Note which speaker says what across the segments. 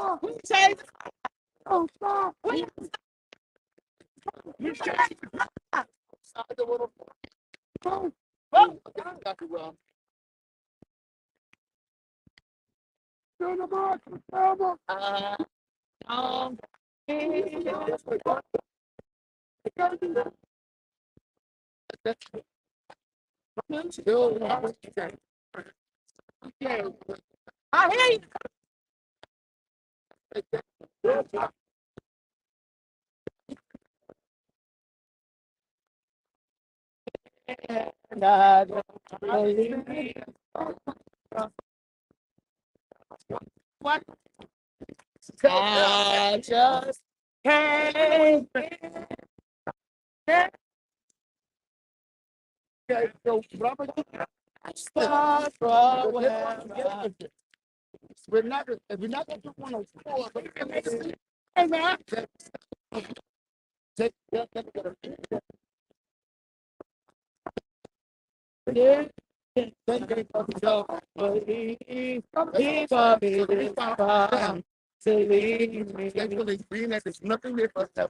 Speaker 1: I just can't stop from where we're not going to want to but hey man, take yeah. There's nothing there for us to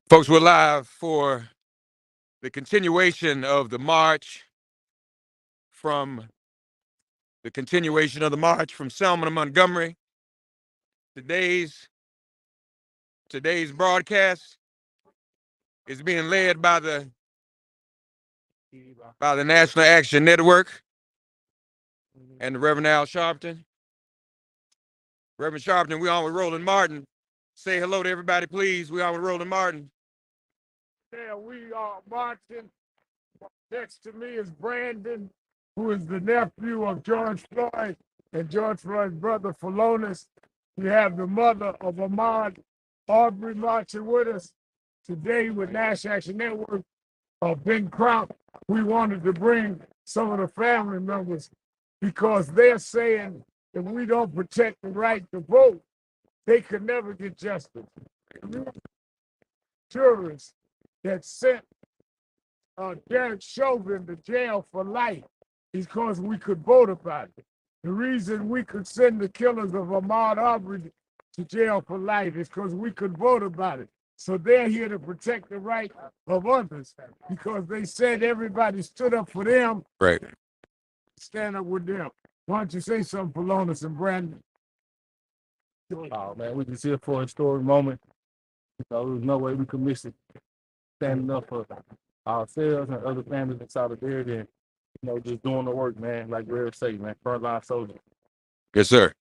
Speaker 1: Folks, we're live for the continuation of the march from Selma to Montgomery. Today's broadcast is being led by the National Action Network and the Reverend Al Sharpton. Reverend Sharpton, we on with Roland Martin. Say hello to everybody, please. We on with Roland Martin.
Speaker 2: Yeah, we are marching. Next to me is Brandon, who is the nephew of George Floyd and George Floyd's brother for Lowndes. We have the mother of Ahmaud Arbery marching with us today with National Action Network. Ben Crump. We wanted to bring some of the family members because they're saying if we don't protect the right to vote, they could never get justice. Tourists that sent Derek Chauvin to jail for life is because we could vote about it. The reason we could send the killers of Ahmaud Arbery to jail for life is because we could vote about it. So they're here to protect the right of others because they said everybody stood up for them.
Speaker 1: Right.
Speaker 2: Stand up with them. Why don't you say something for Lowndes and Brandon?
Speaker 3: Oh man, we just here for a historic moment. So there's no way we could miss it. Standing up for ourselves and other families in solidarity and just doing the work, man. Like Rev say, man, frontline soldier.
Speaker 1: Yes, sir.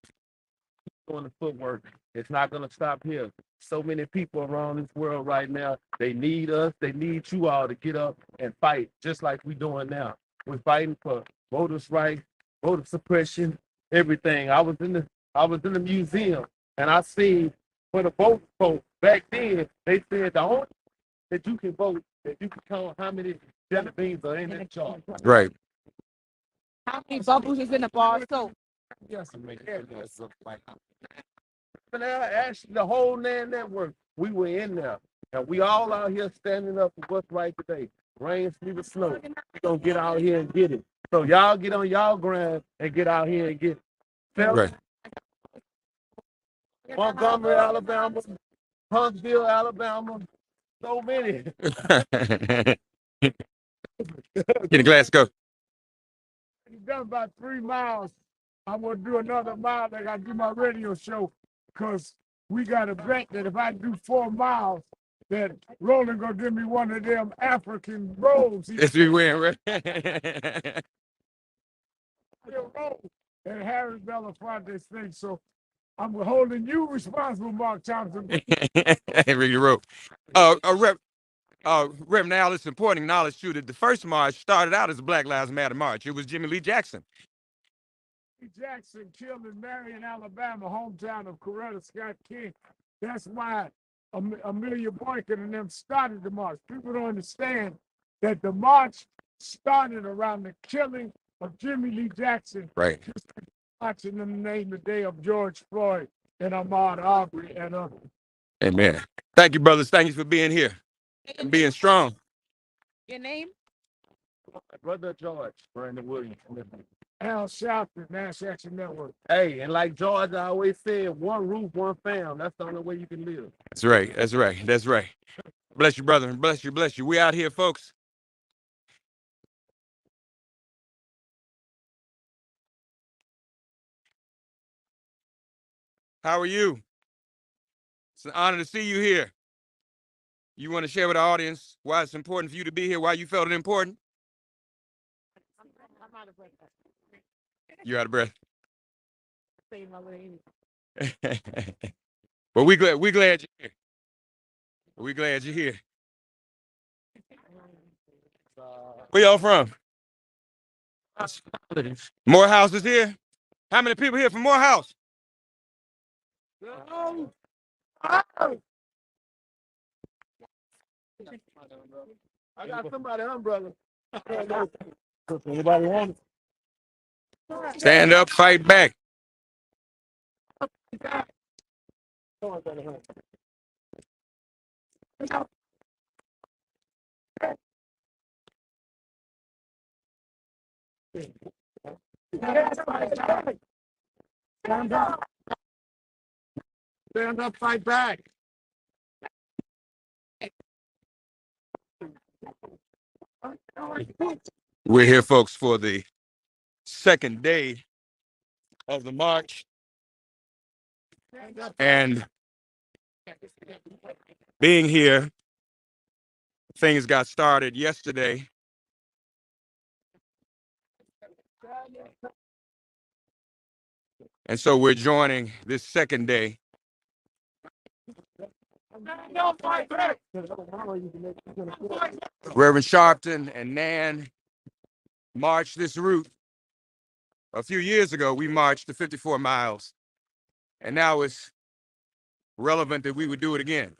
Speaker 3: Doing the footwork. It's not gonna stop here. So many people around this world right now, they need us, they need you all to get up and fight, just like we're doing now. We're fighting for voters' rights, voter suppression, everything. I was in the museum and I seen for the vote back then, they said the only that you can vote, that you can count how many jelly beans are in that jar.
Speaker 1: Right.
Speaker 4: How many bubbles is in the bar of soap?
Speaker 3: Yes, but actually, the whole NAN network, we were in there. And we all out here standing up for what's right today. Rain, sleet, or snow. We're going to get out here and get it. So y'all get on y'all ground and get out here and get it.
Speaker 1: Right.
Speaker 3: Montgomery, Alabama. Huntsville, Alabama. So many.
Speaker 1: Get a glass, go.
Speaker 2: You've done about 3 miles. I'm going to do another mile. I got to do my radio show because we got a bet that if I do 4 miles, that Roland going to give me one of them African rolls.
Speaker 1: Yes, we win, right?
Speaker 2: And Harry Belafonte's thing. So I'm holding you responsible, Mark Thompson.
Speaker 1: Ricky Rowe. Rev, now it's important to acknowledge too that the first march started out as a Black Lives Matter march. It was Jimmy Lee Jackson.
Speaker 2: Jackson killed in Marion, Alabama, hometown of Coretta Scott King. That's why Amelia Boykin and them started the march. People don't understand that the march started around the killing of Jimmy Lee Jackson.
Speaker 1: Right.
Speaker 2: Marching in the name today of George Floyd and Ahmaud Arbery and
Speaker 1: Amen. Thank you, brothers. Thank you for being here and being strong.
Speaker 4: Your name?
Speaker 3: Brother George, Brandon Williams.
Speaker 2: Al Sharpton, Nash Action Network.
Speaker 3: Hey, and like George always said, one roof, one fam. That's the only way you can live.
Speaker 1: That's right. That's right. That's right. Bless you, brother. Bless you. Bless you. We out here, folks. How are you? It's an honor to see you here. You want to share with the audience why it's important for you to be here, why you felt it important?
Speaker 4: I'm out of breath.
Speaker 1: You're out of breath.
Speaker 4: Say my name.
Speaker 1: But we glad you're here. We glad you're here. Where y'all from? Morehouse is here. How many people here from Morehouse?
Speaker 3: I got somebody umbrella.
Speaker 2: Anybody want it?
Speaker 1: Stand up, fight back.
Speaker 2: Stand up. Stand up, fight back.
Speaker 1: We're here, folks, for the second day of the march. And being here, things got started yesterday. And so we're joining this second day. Reverend Sharpton and Nan marched this route. A few years ago, we marched the 54 miles. And now it's relevant that we would do it again.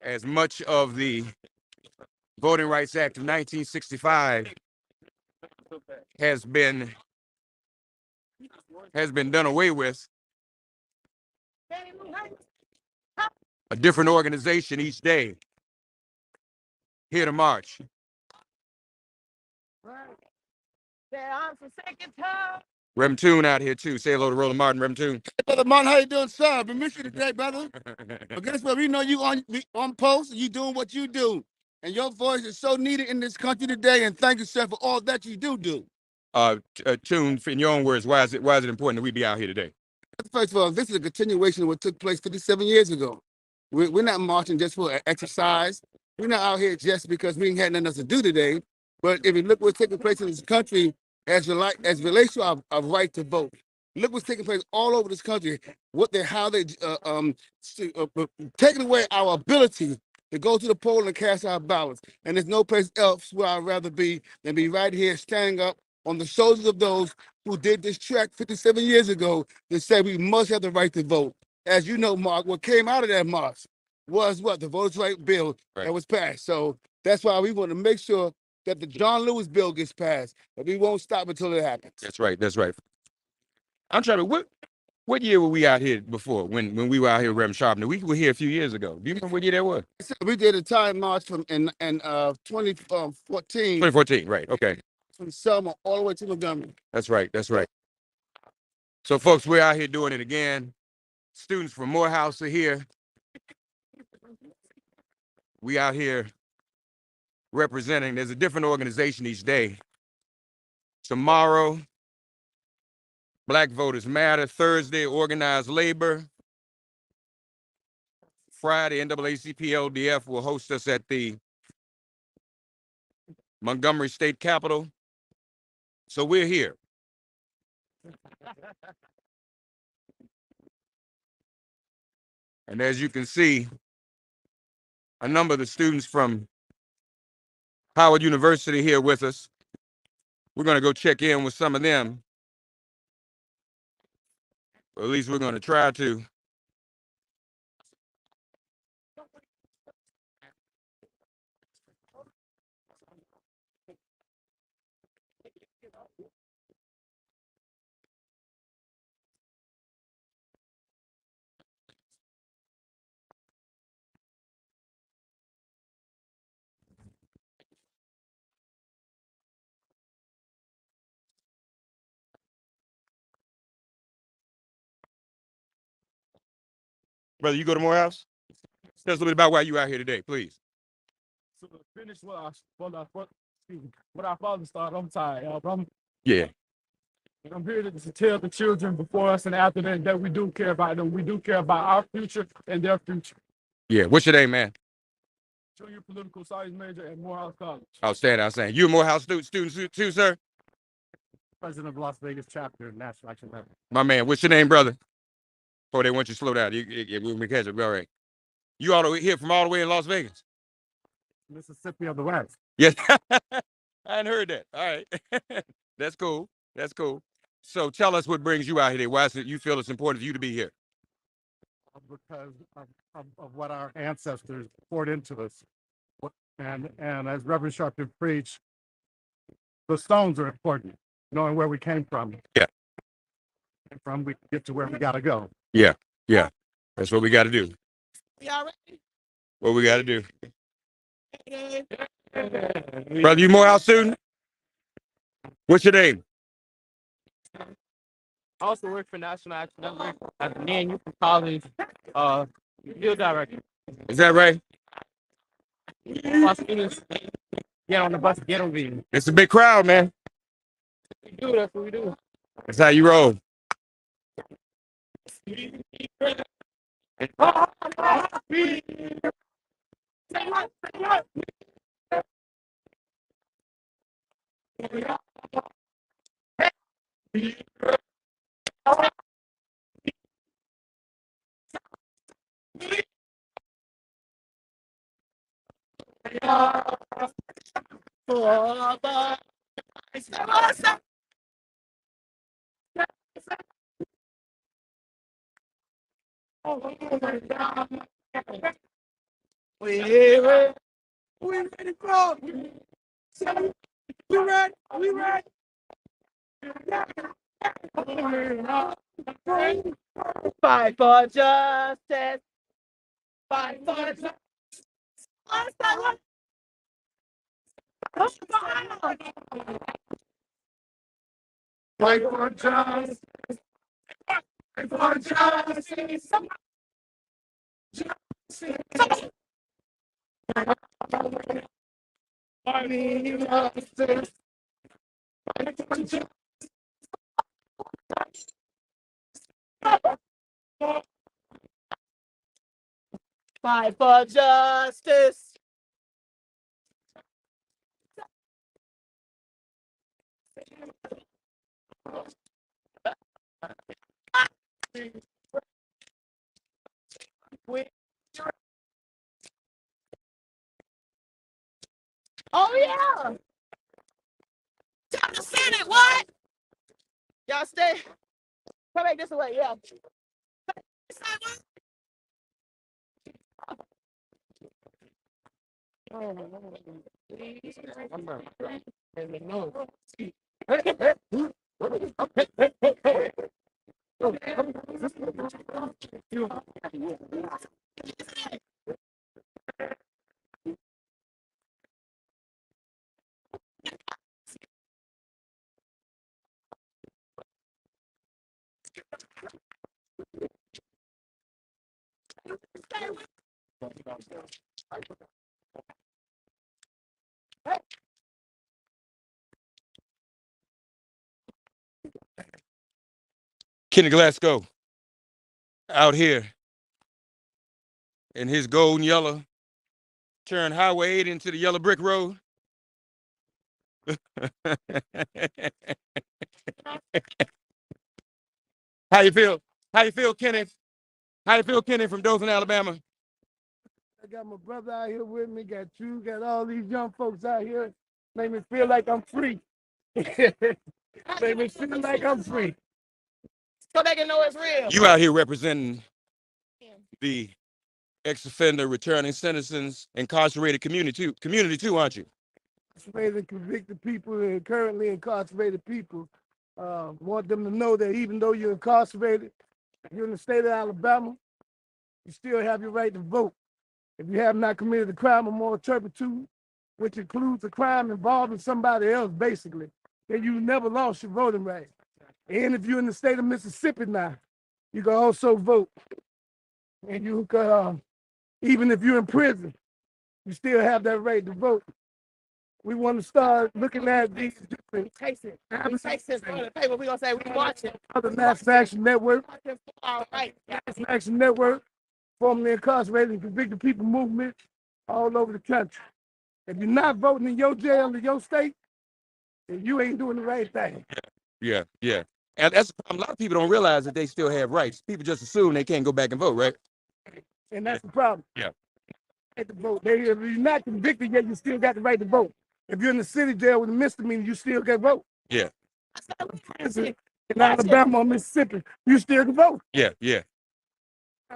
Speaker 1: As much of the Voting Rights Act of 1965 has been done away with, a different organization each day here to march. Rem Toon out here too. Say hello to Roland Martin, Rem Toon.
Speaker 5: Hey, Brother Martin, how you doing, sir? I've been missing you today, brother. But guess what? We know you on post, and you doing what you do. And your voice is so needed in this country today, and thank you, sir, for all that you do.
Speaker 1: Toon, in your own words, why is it important that we be out here today?
Speaker 5: First of all, this is a continuation of what took place 57 years ago. We're not marching just for exercise. We're not out here just because we ain't had nothing else to do today. But if you look what's taking place in this country as relates to our right to vote, look what's taking place all over this country. How they taking away our ability to go to the poll and cast our ballots. And there's no place else where I'd rather be than be right here standing up on the shoulders of those who did this trek 57 years ago that said we must have the right to vote. As you know, Mark, what came out of that march was what? The Voters' Right bill that was passed. So that's why we want to make sure that the John Lewis bill gets passed, but we won't stop until it happens.
Speaker 1: That's right. That's right. I'm trying to, what year were we out here before when we were out here with Reverend Sharpton? We were here a few years ago. Do you remember what year that was?
Speaker 5: We did a time march from in 2014.
Speaker 1: 2014, right. Okay.
Speaker 5: From Selma all the way to Montgomery.
Speaker 1: That's right. That's right. So, folks, we're out here doing it again. Students from Morehouse are here. We out here representing. There's a different organization each day. Tomorrow, Black Voters Matter. Thursday, Organized Labor. Friday, NAACP-LDF will host us at the Montgomery State Capitol. So we're here. And as you can see, a number of the students from Howard University here with us. We're going to go check in with some of them. Or at least we're going to try to. Brother, you go to Morehouse? Tell us a little bit about why you out here today, please.
Speaker 3: So to finish what our father started, I'm tired.
Speaker 1: Yeah.
Speaker 3: I'm here to tell the children before us and after them that we do care about them. We do care about our future and their future.
Speaker 1: Yeah. What's your name, man?
Speaker 3: Junior political science major at Morehouse College.
Speaker 1: Outstanding. You a Morehouse student too, sir?
Speaker 3: President of Las Vegas chapter, National Action Level.
Speaker 1: My man, what's your name, brother? Oh, they want you to slow down. We'll catch it. All right. You all the way here from all the way in Las Vegas?
Speaker 3: Mississippi of the West.
Speaker 1: Yes. I hadn't heard that. All right. That's cool. That's cool. So tell us what brings you out here. Why is it you feel it's important for you to be here?
Speaker 3: Because of what our ancestors poured into us. And as Reverend Sharpton preached, the stones are important, knowing where we came from.
Speaker 1: Yeah.
Speaker 3: And from we get to where we got to go.
Speaker 1: Yeah. Yeah. That's what we got to do.
Speaker 4: Y'all ready?
Speaker 1: What we got to do. Brother, you Morehouse student? What's your name?
Speaker 6: I also work for National Action Network as a man youth college field director.
Speaker 1: Is that right?
Speaker 6: My students get on the bus, get on me.
Speaker 1: It's a big crowd, man.
Speaker 6: That's what we do.
Speaker 1: That's how you roll.
Speaker 4: We ready, to go. We ready.
Speaker 6: Fight for justice.
Speaker 4: Fight for justice.
Speaker 2: Fight for justice. Fight for justice.
Speaker 6: Fight for justice.
Speaker 4: Oh yeah. Tell the Senate what?
Speaker 6: Y'all stay. Come back this way, yeah.
Speaker 1: Kenny Glasgow out here in his gold and yellow, turn Highway 8 into the yellow brick road. How you feel? How you feel, Kenny? How you feel, Kenny, from Dothan, Alabama?
Speaker 2: I got my brother out here with me, got you, got all these young folks out here. Make me feel like I'm free. Make me feel like I'm free.
Speaker 6: so they can know it's real.
Speaker 1: You out here representing the ex-offender, returning citizens, incarcerated community too, aren't you?
Speaker 2: Incarcerated, convicted people and currently incarcerated people. Want them to know that even though you're incarcerated, you're in the state of Alabama, you still have your right to vote. If you have not committed a crime of moral turpitude, which includes a crime involving somebody else, basically, then you never lost your voting right. And if you're in the state of Mississippi now, you can also vote. And you can, even if you're in prison, you still have that right to vote. We want to start looking at these different
Speaker 6: cases. We take this on the paper. We're going to say we watching.
Speaker 2: Other National Action Network,
Speaker 6: All right.
Speaker 2: National Action Network, formerly incarcerated and convicted people movement all over the country. If you're not voting in your jail in your state, then you ain't doing the right thing.
Speaker 1: Yeah. And that's a lot of people don't realize that they still have rights. People just assume they can't go back and vote, right?
Speaker 2: And that's the problem.
Speaker 1: Yeah.
Speaker 2: Right to vote. If you're not convicted yet, you still got the right to vote. If you're in the city jail with a misdemeanor, you still can vote.
Speaker 1: Yeah.
Speaker 2: In Alabama or Mississippi, you still can vote.
Speaker 1: Yeah.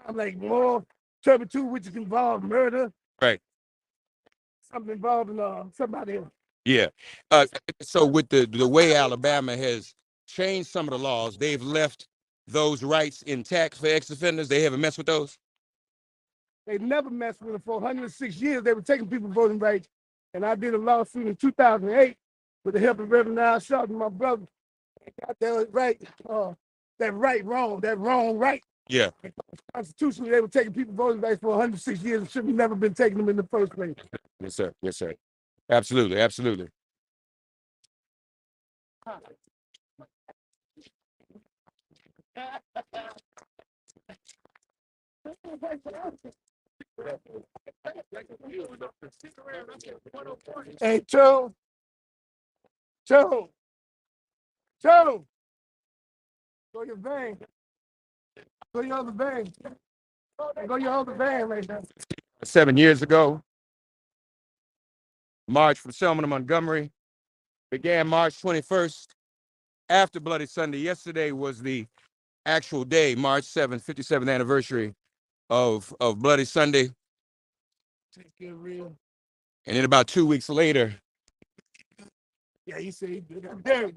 Speaker 2: I'm like moral turpitude, which is involved murder.
Speaker 1: Right.
Speaker 2: Something involving somebody else.
Speaker 1: Yeah. So with the way Alabama has changed some of the laws, they've left those rights intact for ex-offenders. They haven't messed with those.
Speaker 2: They never messed with it for 106 years. They were taking people voting rights. And I did a lawsuit in 2008 with the help of Reverend Al Sharp and my brother. Got that right, that wrong right.
Speaker 1: Yeah.
Speaker 2: Constitutionally, they were taking people voting rights for 106 years and should have never been taking them in the first place.
Speaker 1: Yes, sir. Absolutely.
Speaker 2: Hey, Joe. Go your van. Go your other van. Go your other van right now.
Speaker 1: 7 years ago, march from Selma to Montgomery began March 21st. After Bloody Sunday, yesterday was the actual day, March 7th, 57th anniversary of Bloody Sunday.
Speaker 2: Take it real.
Speaker 1: And then about 2 weeks later,
Speaker 2: Yeah, see,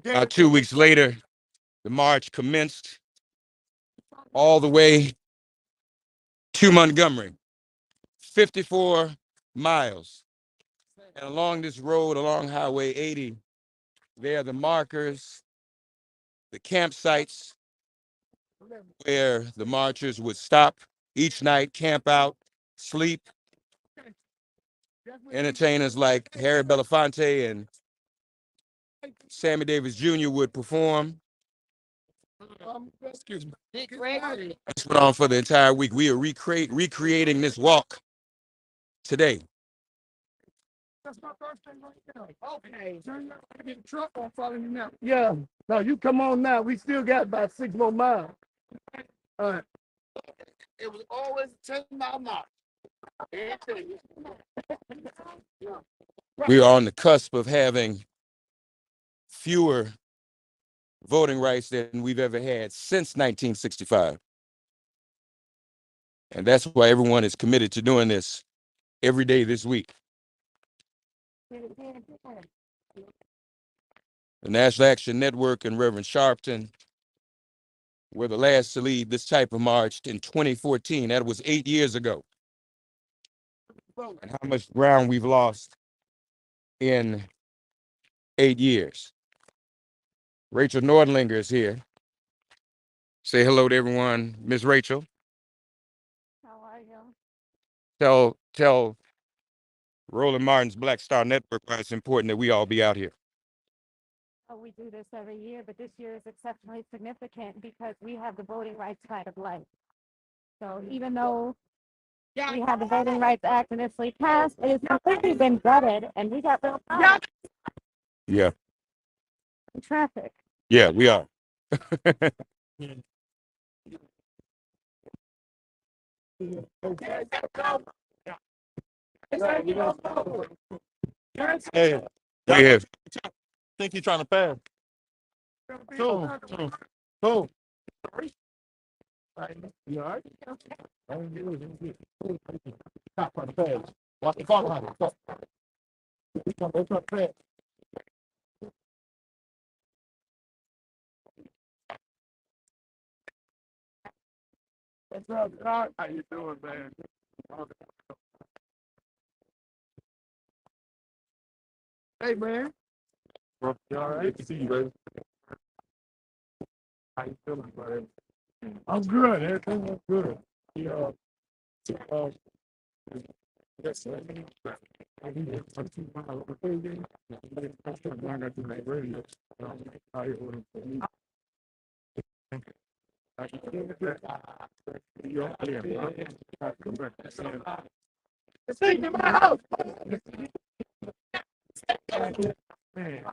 Speaker 1: about 2 weeks later, the march commenced all the way to Montgomery, 54 miles. And along this road, along Highway 80, there are the markers, the campsites where the marchers would stop each night, camp out, sleep. Entertainers like Harry Belafonte and Sammy Davis Jr. would perform.
Speaker 2: Excuse me.
Speaker 1: This went on for the entire week. We are recreating this walk today.
Speaker 2: That's my birthday right now. Okay. Get the truck on following you now. Yeah. No, you come on now. We still got about 6 more miles. All right. It was always a 10-mile march.
Speaker 1: We are on the cusp of having fewer voting rights than we've ever had since 1965. And that's why everyone is committed to doing this every day this week. The National Action Network and Reverend Sharpton were the last to lead this type of march in 2014. That was 8 years ago. And how much ground we've lost in 8 years. Rachel Nordlinger is here. Say hello to everyone, Miss Rachel.
Speaker 4: How are you?
Speaker 1: Tell Roland Martin's Black Star Network why it's important that we all be out here.
Speaker 4: Oh, we do this every year, but this year is exceptionally significant because we have the Voting Rights side of life. So even though we had the Voting Rights Act initially passed, it has completely been gutted, and we got real problems
Speaker 1: Yeah.
Speaker 4: in traffic.
Speaker 1: Yeah, we are.
Speaker 3: Hey,
Speaker 1: We have.
Speaker 3: think you're trying to pass. Cool.
Speaker 2: You all right? I'm good. Top of the page. Watch the ball line. It's up fast. What's up, Doc? How you doing, man? Hey, man. You all right? Good to see you, baby. How you feeling, man? I'm good. Everything is good. Yeah. Uh, yes, sir. I need to talk to my little baby. I'm trying to learn how to do that radio. How you doing? I can do that. You're okay. Come back. It's taking my house. Man.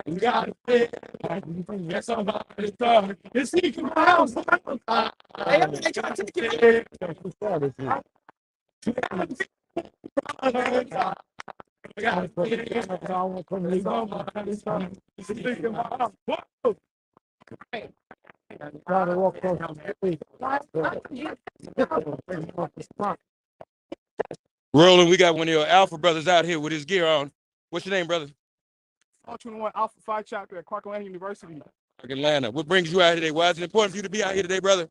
Speaker 2: You got it. Yes, somebody's done. It's taking my house. Hey, I'm trying to get it.
Speaker 1: Roland, we got one of your Alpha brothers out here with his gear on. What's your name, brother?
Speaker 2: 21 Alpha Phi chapter at Clark University.
Speaker 1: Atlanta. What brings you out today? Why is it important for you to be out here today, brother?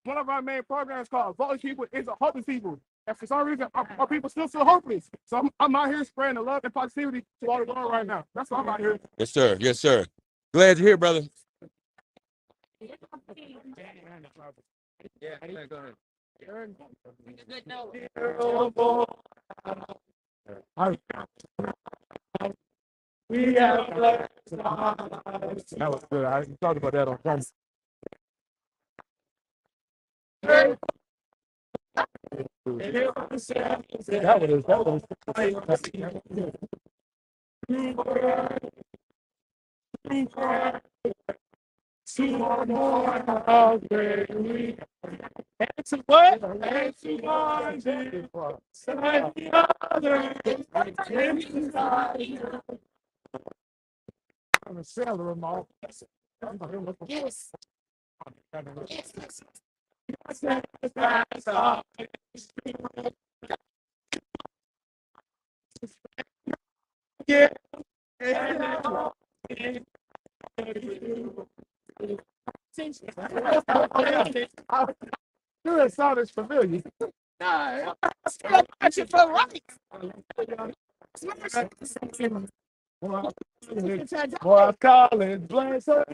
Speaker 2: One of our main programs called Voting People is a hopeless people. And for some reason, our people still feel hopeless. So I'm out here spreading the love and positivity to all the world right now. That's why I'm out here.
Speaker 1: Yes, sir. Yes, sir. Glad you're here, brother.
Speaker 2: We have that was good. I talked about that on Sunday. I'm a sailor, remote. Yes. Yeah. That sound is familiar. No, I'm watching for right. Boy, I call it bless her.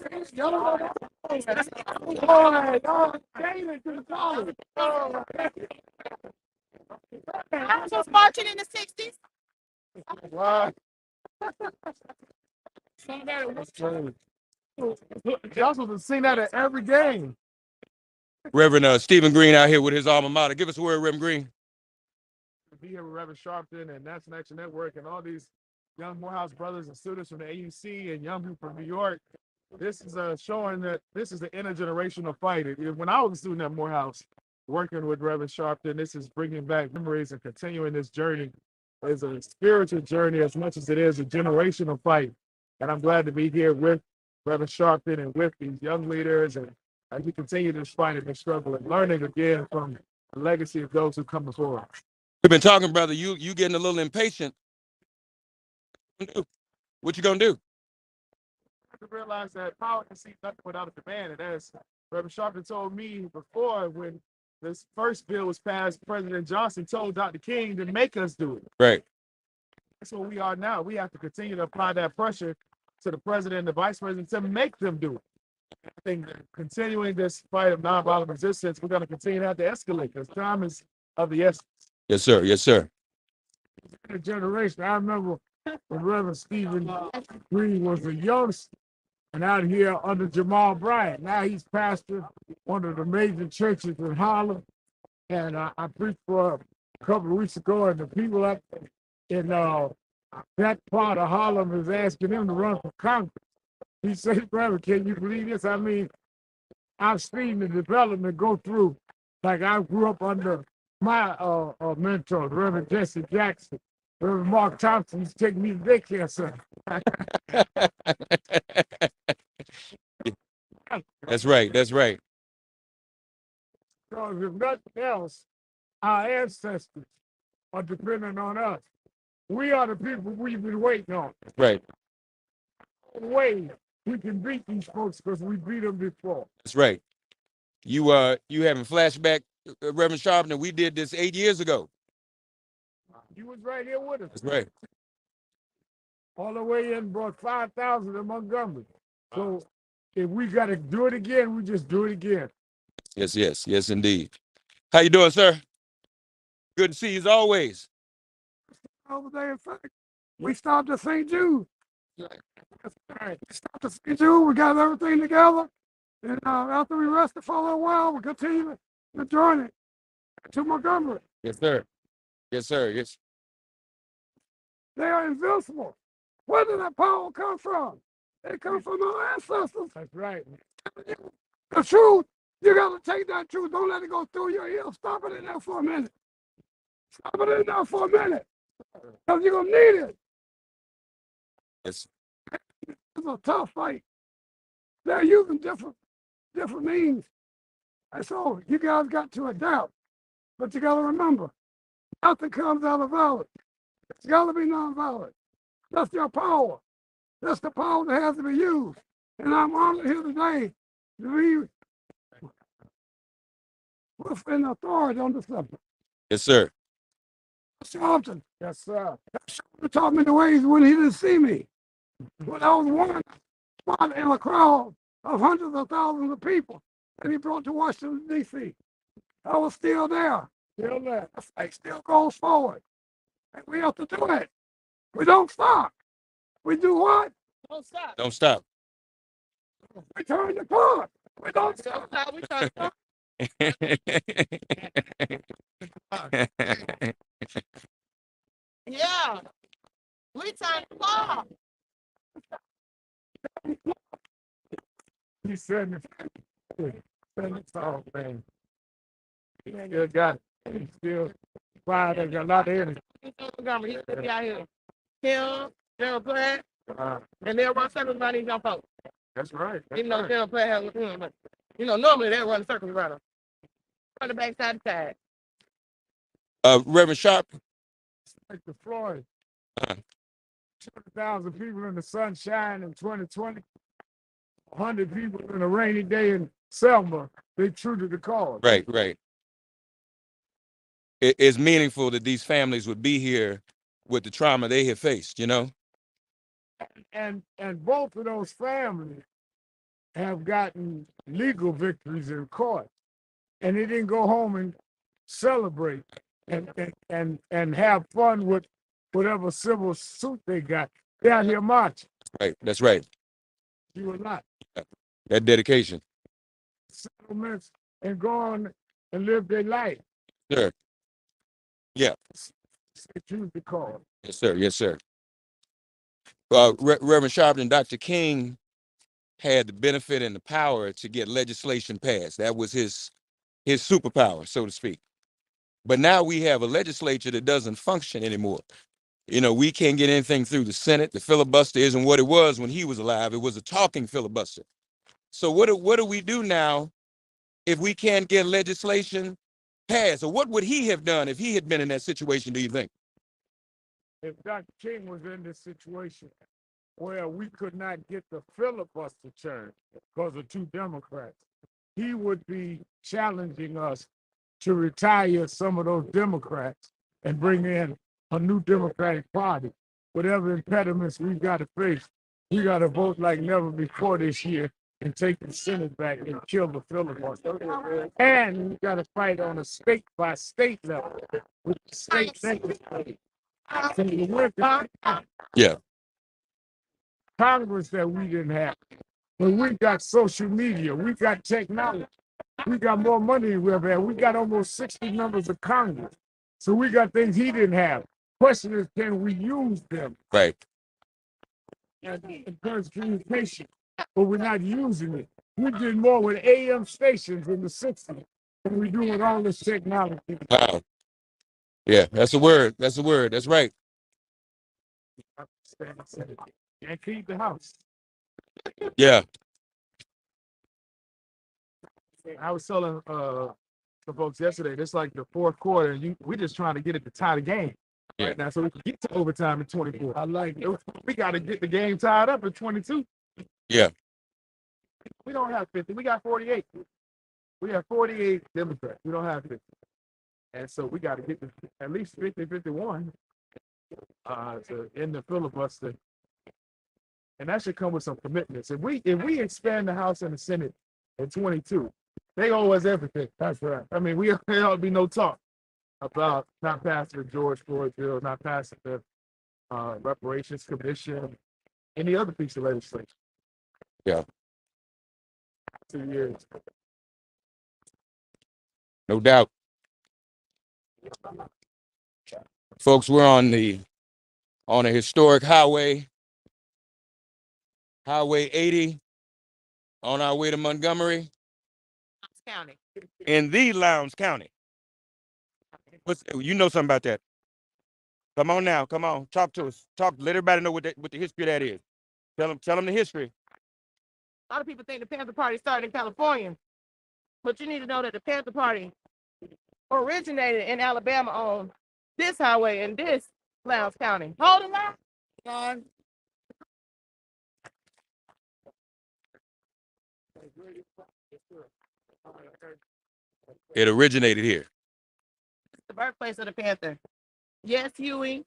Speaker 2: Boy, y'all David to the college.
Speaker 7: I was just marching in the 60s.
Speaker 2: Wow. Y'all supposed to sing that at every game.
Speaker 1: Reverend Stephen Green out here with his alma mater. Give us a word, Reverend Green.
Speaker 2: Be here with Reverend Sharpton and National Action Network and all these young Morehouse brothers and students from the AUC and young people from New York. This is showing that this is the intergenerational fight. When I was a student at Morehouse, working with Reverend Sharpton, this is bringing back memories and continuing this journey. It's a spiritual journey as much as it is a generational fight. And I'm glad to be here with Reverend Sharpton and with these young leaders, and as we continue this fight and this struggle and learning again from the legacy of those who come before us.
Speaker 1: We've been talking, brother. You getting a little impatient. What you gonna do?
Speaker 2: To realize that power can see nothing without a demand. And as Reverend Sharpton told me before, when this first bill was passed, President Johnson told Dr. King to make us do it.
Speaker 1: Right.
Speaker 2: That's what we are now. We have to continue to apply that pressure to the president and the vice president to make them do it. I think that continuing this fight of nonviolent resistance, we're going to continue to have to escalate because time is of the essence.
Speaker 1: Yes, sir. Yes, sir.
Speaker 2: A generation. I remember when Reverend Stephen Green was a youngster and out here under Jamal Bryant. Now he's pastor one of the major churches in Harlem. And I preached for a couple of weeks ago, and the people up in that part of Harlem is asking him to run for Congress. He said, brother, can you believe this? I mean, I've seen the development go through. Like I grew up under my mentor, Reverend Jesse Jackson. Reverend Mark Thompson used to take me to daycare center.
Speaker 1: That's right. That's right.
Speaker 2: Because if nothing else, our ancestors are dependent on us. We are the people we've been waiting on.
Speaker 1: Right.
Speaker 2: The way we can beat these folks because we beat them before.
Speaker 1: That's right. You having flashback, Reverend Sharpton? We did this 8 years ago.
Speaker 2: You was right here with us.
Speaker 1: That's right.
Speaker 2: All the way in, brought 5,000 in Montgomery. So if we got to do it again, we just do it again.
Speaker 1: Yes, yes, yes, indeed. How you doing, sir? Good to see you as always.
Speaker 2: Over there, in fact, we stopped at St. Jude. That's right. We stopped at St. Jude. We got everything together. And after we rested for a little while, we continued the journey to Montgomery.
Speaker 1: Yes, sir. Yes, sir. Yes.
Speaker 2: They are invincible. Where did that power come from? It comes from our ancestors. That's right. The truth, you got to take that truth. Don't let it go through your ear. Stop it in there for a minute. Stop it in there for a minute. Because you're going to need it.
Speaker 1: Yes.
Speaker 2: It's a tough fight. They're using different means. And so you guys got to adapt. But you got to remember, nothing comes out of violence. It's got to be nonviolent. That's your power. That's the power that has to be used. And I'm honored here today to be within authority on the subject.
Speaker 1: Yes, sir.
Speaker 2: Sharpton. Yes, sir. Sharpton taught me the ways when he didn't see me. When I was one spot in a crowd of hundreds of thousands of people that he brought to Washington, D.C. I was still there. Still there. The fight still goes forward. And we have to do it. We don't stop. We do what?
Speaker 7: Don't stop.
Speaker 1: Don't stop.
Speaker 2: We turn the clock. We don't stop.
Speaker 7: We turn the Yeah. We turn the ball.
Speaker 2: He said it's all man. He still got it. He still fired. Got a lot of energy.
Speaker 7: Montgomery, he's gonna be out here. Him, General Platt, and they'll run circles around these young folks.
Speaker 2: That's right.
Speaker 7: Even though General Platt has, but normally they'll run circles around them. Run the back side to side.
Speaker 1: Reverend Sharp.
Speaker 2: Like the Floyd. 200,000 people in the sunshine in 2020. 100 people in a rainy day in Selma. They true to the cause.
Speaker 1: Right, right. It's meaningful that these families would be here with the trauma they have faced, you know?
Speaker 2: And both of those families have gotten legal victories in court. And they didn't go home and celebrate and have fun with whatever civil suit they got. They're out here marching.
Speaker 1: Right, that's right.
Speaker 2: You will not.
Speaker 1: That dedication.
Speaker 2: Settlements and go on and live their life.
Speaker 1: Sure. Yeah.
Speaker 2: They choose the cause.
Speaker 1: Yes, sir. Yes, sir. Reverend Sharpton, Dr. King had the benefit and the power to get legislation passed. That was his superpower, so to speak. But now we have a legislature that doesn't function anymore. You know, we can't get anything through the Senate. The filibuster isn't what it was when he was alive. It was a talking filibuster. So what do we do now if we can't get legislation passed? Or what would he have done if he had been in that situation, do you think?
Speaker 2: If Dr. King was in this situation where we could not get the filibuster turned because of two Democrats, he would be challenging us to retire some of those Democrats and bring in a new Democratic Party. Whatever impediments we've got to face, we got to vote like never before this year and take the Senate back and kill the filibuster. And we got to fight on a state by state level with the state legislature. So
Speaker 1: Yeah.
Speaker 2: Congress that we didn't have. But we got social media, we got technology, we got more money than we ever had. We got almost 60 members of Congress. So we got things he didn't have. Question is, can we use them?
Speaker 1: Right.
Speaker 2: And encourage communication but we're not using it. We did more with AM stations in the 60s than we do with all this technology.
Speaker 1: Wow. Yeah, that's the word. That's the word. That's right.
Speaker 2: And keep the house.
Speaker 1: Yeah.
Speaker 3: I was telling some folks yesterday, this like the fourth quarter, and we just trying to get it to tie the game right now, so we can get to overtime in 24.
Speaker 2: I like it.
Speaker 3: We got to get the game tied up in 22.
Speaker 1: Yeah.
Speaker 3: We don't have 50. We got 48. We have 48 Democrats. We don't have 50. And so we got to get to at least 50, 51 to end the filibuster. And that should come with some commitments. If we expand the House and the Senate in 22, they owe us everything.
Speaker 2: That's right.
Speaker 3: I mean, there ought to be no talk about not passing the George Floyd bill, not passing the reparations commission, any other piece of legislation.
Speaker 1: Yeah.
Speaker 3: 2 years.
Speaker 1: No doubt. Folks, we're on a historic highway, Highway 80, on our way to Montgomery
Speaker 7: County.
Speaker 1: in the Lowndes County. You know something about that? Come on now, come on, talk to us. Let everybody know what the history of that is. Tell them the history.
Speaker 7: A lot of people think the Panther Party started in California, but you need to know that the Panther Party originated in Alabama on this highway in this Lowndes County. Hold it line.
Speaker 1: It originated here.
Speaker 7: The birthplace of the Panther. Yes, Huey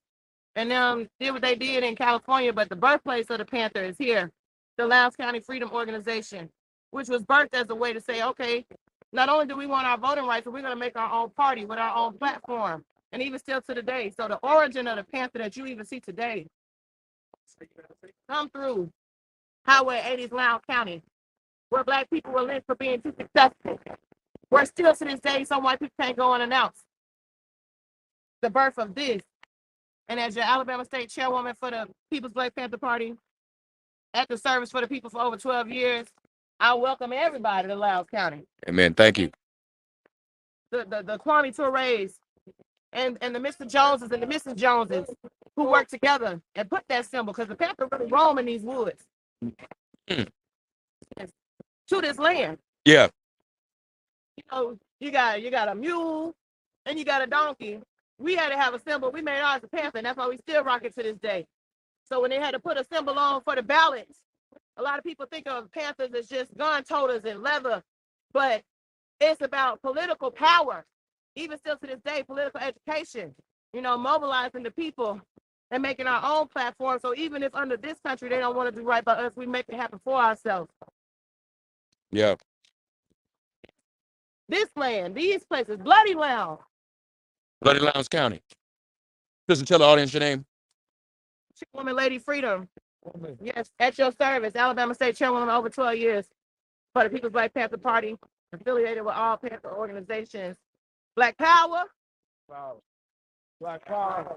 Speaker 7: and them did what they did in California, but the birthplace of the Panther is here, the Lowndes County Freedom Organization, which was birthed as a way to say, okay, not only do we want our voting rights, but we're going to make our own party with our own platform, and even still to today. So the origin of the Panther that you even see today come through Highway 80's Lowndes County, where Black people were lynched for being too successful, where still to this day some white people can't go unannounced the birth of this. And as your Alabama State Chairwoman for the People's Black Panther Party, at the service for the people for over 12 years, I welcome everybody to Lowndes County.
Speaker 1: Amen. Thank you.
Speaker 7: The Kwame Toure's and the Mr. Joneses and the Mrs. Joneses who work together and put that symbol, because the Panther really roam in these woods to this land.
Speaker 1: Yeah.
Speaker 7: You know, you got a mule and you got a donkey. We had to have a symbol. We made ours a Panther, and that's why we still rock it to this day. So when they had to put a symbol on for the ballots, a lot of people think of Panthers as just gun toters and leather, but it's about political power. Even still to this day, political education, mobilizing the people and making our own platform. So even if under this country they don't want to do right by us, we make it happen for ourselves.
Speaker 1: Yeah.
Speaker 7: This land, these places, Bloody Lowndes.
Speaker 1: Bloody Lowndes County. Listen, tell the audience your name.
Speaker 7: Woman, Lady Freedom. Yes, at your service, Alabama State Chairwoman over 12 years for the People's Black Panther Party, affiliated with all Panther organizations. Black Power.
Speaker 3: Wow. Black Power.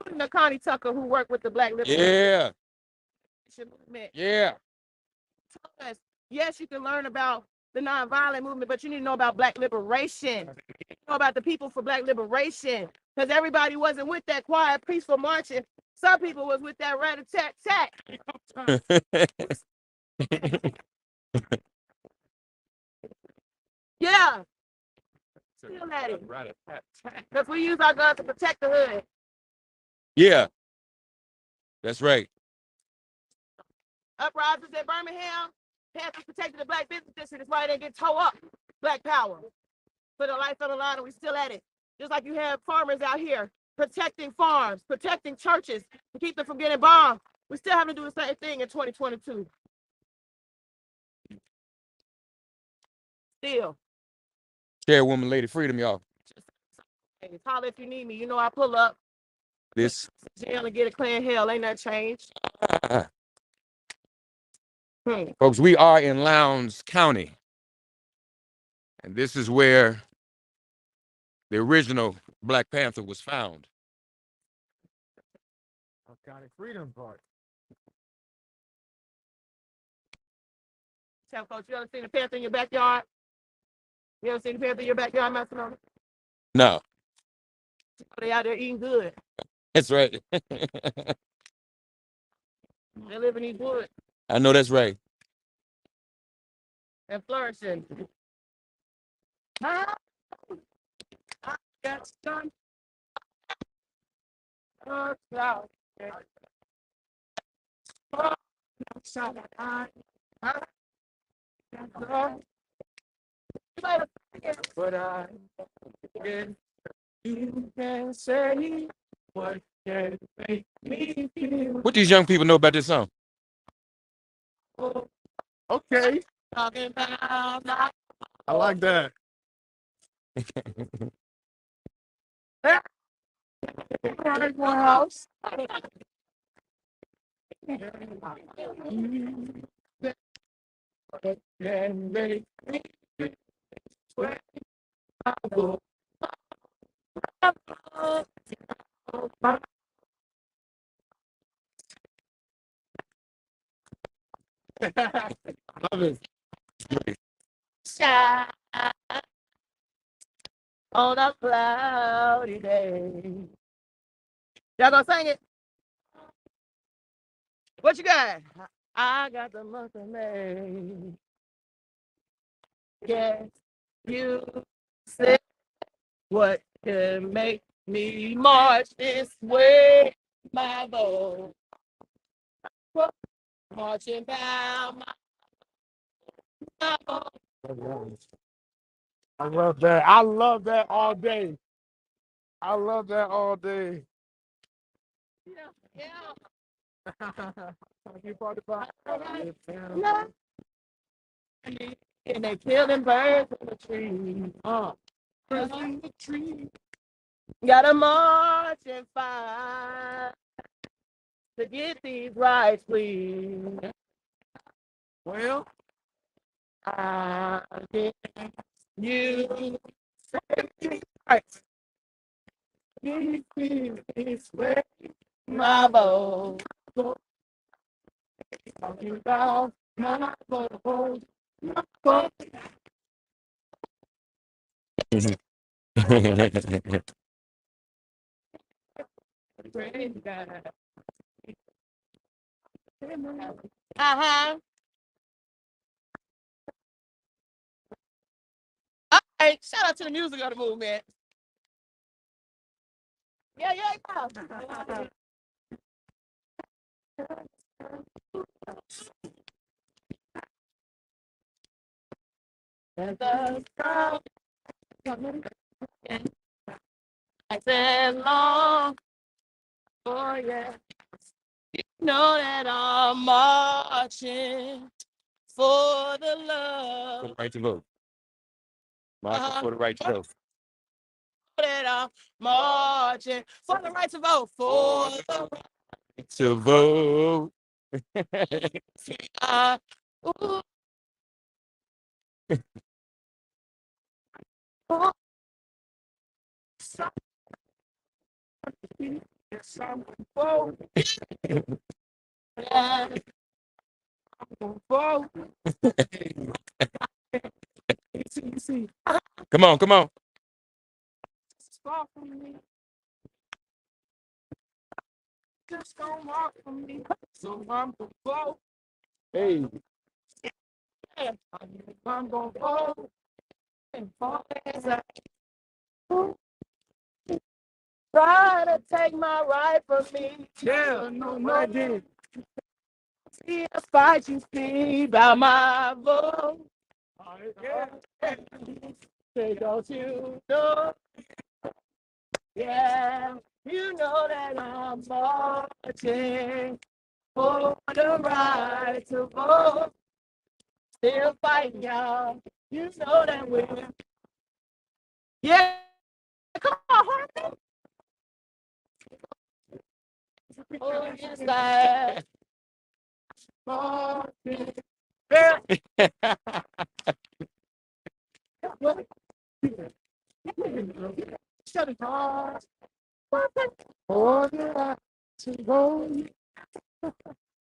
Speaker 7: Student Connie Tucker, who worked with the Black Liberation
Speaker 1: Yeah.
Speaker 7: Movement.
Speaker 1: Yeah.
Speaker 7: Yes, you can learn about the nonviolent movement, but you need to know about Black liberation. Know about the people for Black liberation, because everybody wasn't with that quiet, peaceful marching. Some people was with that rat-a-tat-tat. Yeah. Still at it. Because we use our guns to protect the hood.
Speaker 1: Yeah. That's right.
Speaker 7: Uprisings in Birmingham, Panthers protected the Black business district. That's why they get towed up. Black Power. Put a life on the line, and we still at it. Just like you have farmers out here protecting farms, protecting churches to keep them from getting bombed. We still have to do the same thing in 2022. Still.
Speaker 1: Chairwoman, Lady Freedom, y'all.
Speaker 7: Holler if you need me. You know I pull up.
Speaker 1: This.
Speaker 7: Jail and get a clean hell. Ain't that changed?
Speaker 1: Folks, we are in Lowndes County. And this is where the original Black Panther was found.
Speaker 2: County Freedom Party.
Speaker 7: Tell Coach, you ever seen a panther in your backyard? You ever seen a panther in your backyard, Master Nona?
Speaker 6: No,
Speaker 7: They out there eating good.
Speaker 6: that's right.
Speaker 7: They live in these woods
Speaker 6: I know that's right.
Speaker 7: and flourishing. I got some cloud. But you can say what can make me feel.
Speaker 6: What these young people know about this song?
Speaker 2: Okay,
Speaker 7: Talking about
Speaker 2: I like that. Right, one house. Can make me sweat. Love it.
Speaker 7: shine on a cloudy day. Y'all gonna sing it? What you got? I got the month of May. Yes, you said what can make me march this way, my boy. Marching down my boy.
Speaker 2: I love that. I love that all day. I love that all day.
Speaker 7: Yeah.
Speaker 2: You part about
Speaker 7: Yeah. And they killing birds in the tree.
Speaker 2: in the tree.
Speaker 7: Gotta march and fight to get these rights, please.
Speaker 2: Well,
Speaker 7: I get you
Speaker 2: right.
Speaker 7: this way, my boy.
Speaker 2: Talking about my boy.
Speaker 7: Uh-huh. All right, shout out to the music of the movement. Yeah, yeah, yeah. And the crowd I said long, oh yeah. You know that I'm marching for the
Speaker 6: For
Speaker 7: love.
Speaker 6: the right to vote. Marching for the right to vote.
Speaker 7: That I'm marching for the right to vote. For the right
Speaker 6: To vote.
Speaker 7: ooh, ooh,
Speaker 2: Yes, I'm gonna vote.
Speaker 7: yeah.
Speaker 2: Vote. See,
Speaker 6: Come on, come on.
Speaker 2: it's far from me. Just don't walk from me. So I'm gonna vote.
Speaker 6: Hey.
Speaker 2: I'm gonna vote.
Speaker 7: And fall as I try to take my right from me.
Speaker 2: Yeah, no, I did.
Speaker 7: See the fight you see by my vote.
Speaker 2: Yeah.
Speaker 7: Say, don't you know? Yeah, you know that I'm marching for the right to vote. Still fighting, y'all. You know that we're. Yeah, come on, Harvey. Oh, yes, I.
Speaker 2: Marching. Yeah. Shut it off. For the right to vote.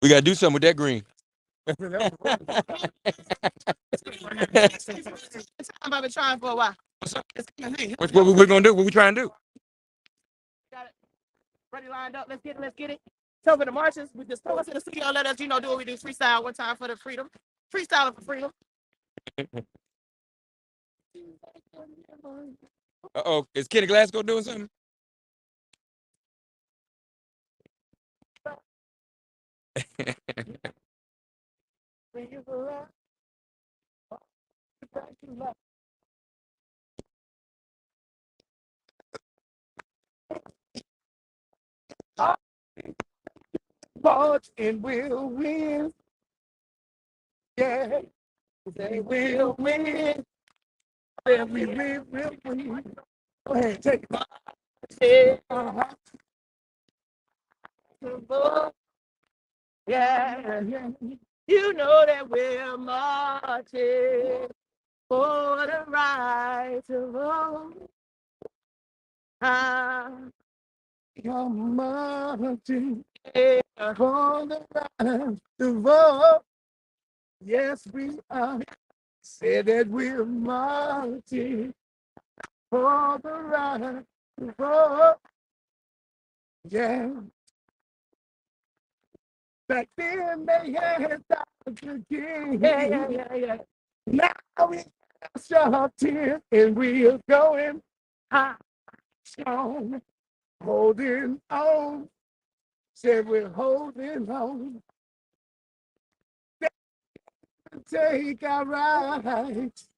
Speaker 1: We gotta do something with that green.
Speaker 7: I've been trying for a while.
Speaker 1: What we gonna do? What we trying to do?
Speaker 7: Got it. Ready, lined up. Let's get it. Let's get it. So for the marches, we just throw us in the studio. Let us, do what we do. Freestyle one time for the freedom. Freestyling for freedom.
Speaker 1: Uh-oh, is Kenny Glasgow doing something?
Speaker 2: March and we'll win. Yeah, they will win. Then we will win. Go ahead, take it.
Speaker 7: Yeah, you know that we're marching for the right to vote.
Speaker 2: You're marching for the right to vote. Yes, we are. Say that we're marching for the right to vote. Yeah. Back then they had Dr. King.
Speaker 7: Yeah.
Speaker 2: Now we shut tears and we're going high, strong, holding on. Said we're holding on. Take our rights,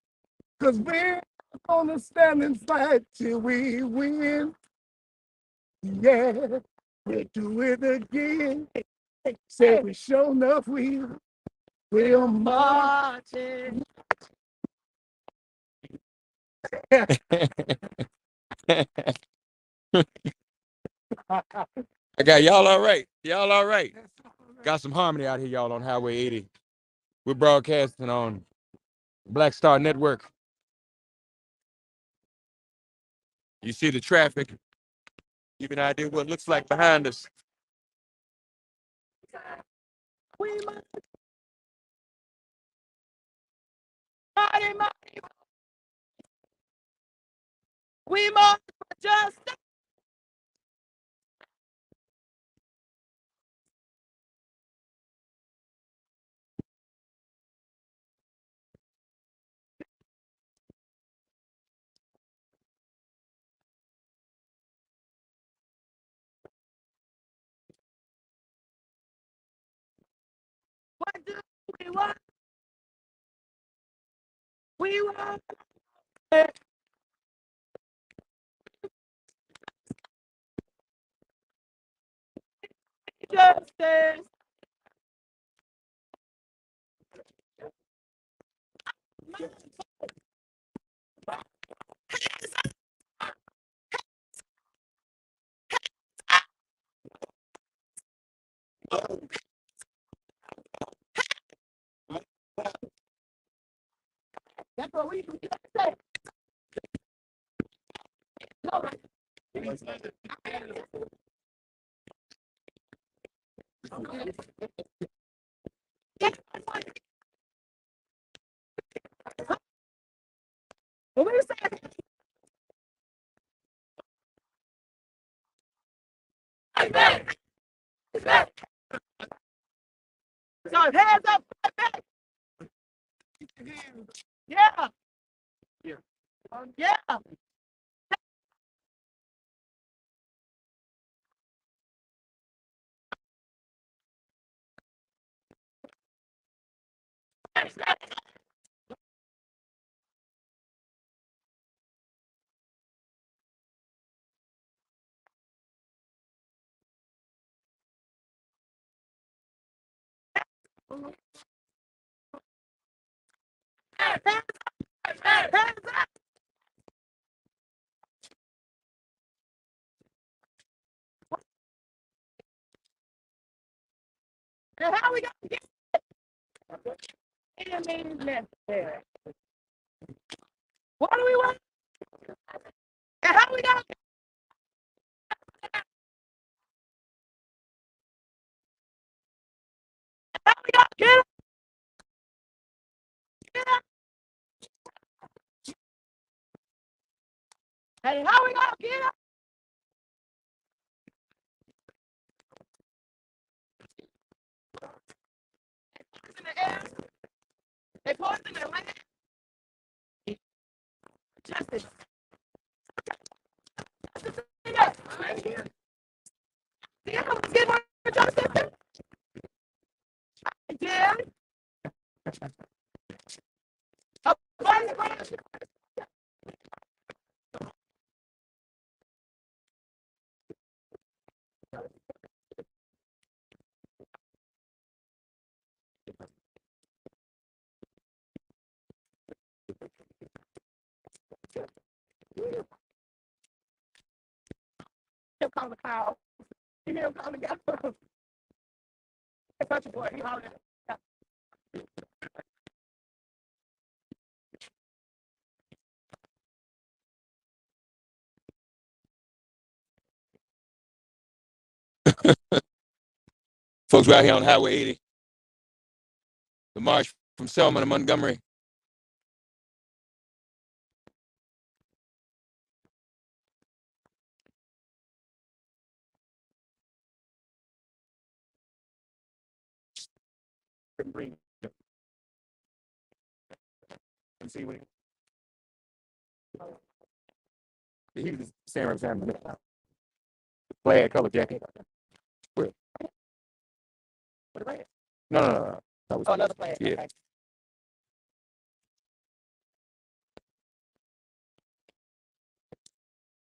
Speaker 2: cause we're gonna stand and fight till we win. Yeah, we'll do it again. Say we sure enough we'll
Speaker 7: Marching.
Speaker 1: I got y'all all right. Y'all all right. Got some harmony out here, y'all, on Highway 80. We're broadcasting on Black Star Network. You see the traffic. Give you an idea what it looks like behind us.
Speaker 7: We must mighty. We must just what do we want? We want justice. That's what we say. When we say so hands up, back. Yeah. Yeah. Hands up. And how we gonna get enemies necessary? What do we want? And how we gonna Hey, how we gonna get up in the air? They poison their land. Justice. Yeah. Yeah, let's get more justice. Yeah. He'll call the cow. He'll call the cow. It's such a boy. He hollering.
Speaker 1: Folks, we're out here on Highway 80. The march from Selma to Montgomery. See what he was saying. Flag color jacket. Where? No, no, no, no. That was,
Speaker 7: Oh, another flag.
Speaker 1: yeah.
Speaker 7: Okay.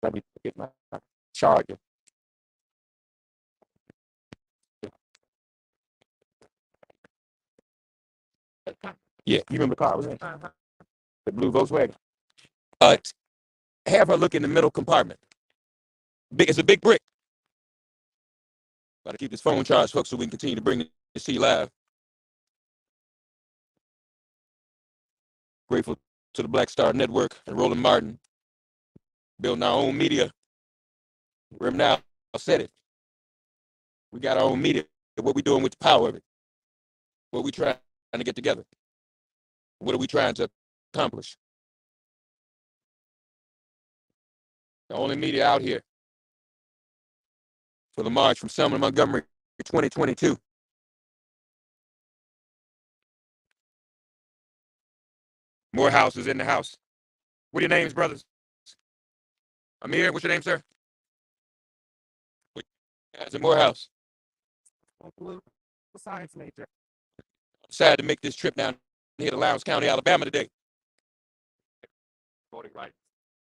Speaker 1: Let me get my charger. Yeah, you remember the car I was in?
Speaker 7: Uh-huh.
Speaker 1: The blue Volkswagen. Have her look in the middle compartment. It's a big brick. Got to keep this phone charged, folks, so we can continue to bring this to you live. Grateful to the Black Star Network and Roland Martin, building our own media. Rem now said it. We got our own media. What we doing with the power of it? What we trying to get together? What are we trying to accomplish? The only media out here for the march from Selma to Montgomery 2022. Morehouse is in the house. What are your names, brothers? Amir, what's your name, sir? That's in Morehouse.
Speaker 6: Science major.
Speaker 1: Decided to make this trip down here to Lowndes County, Alabama today.
Speaker 6: Voting rights.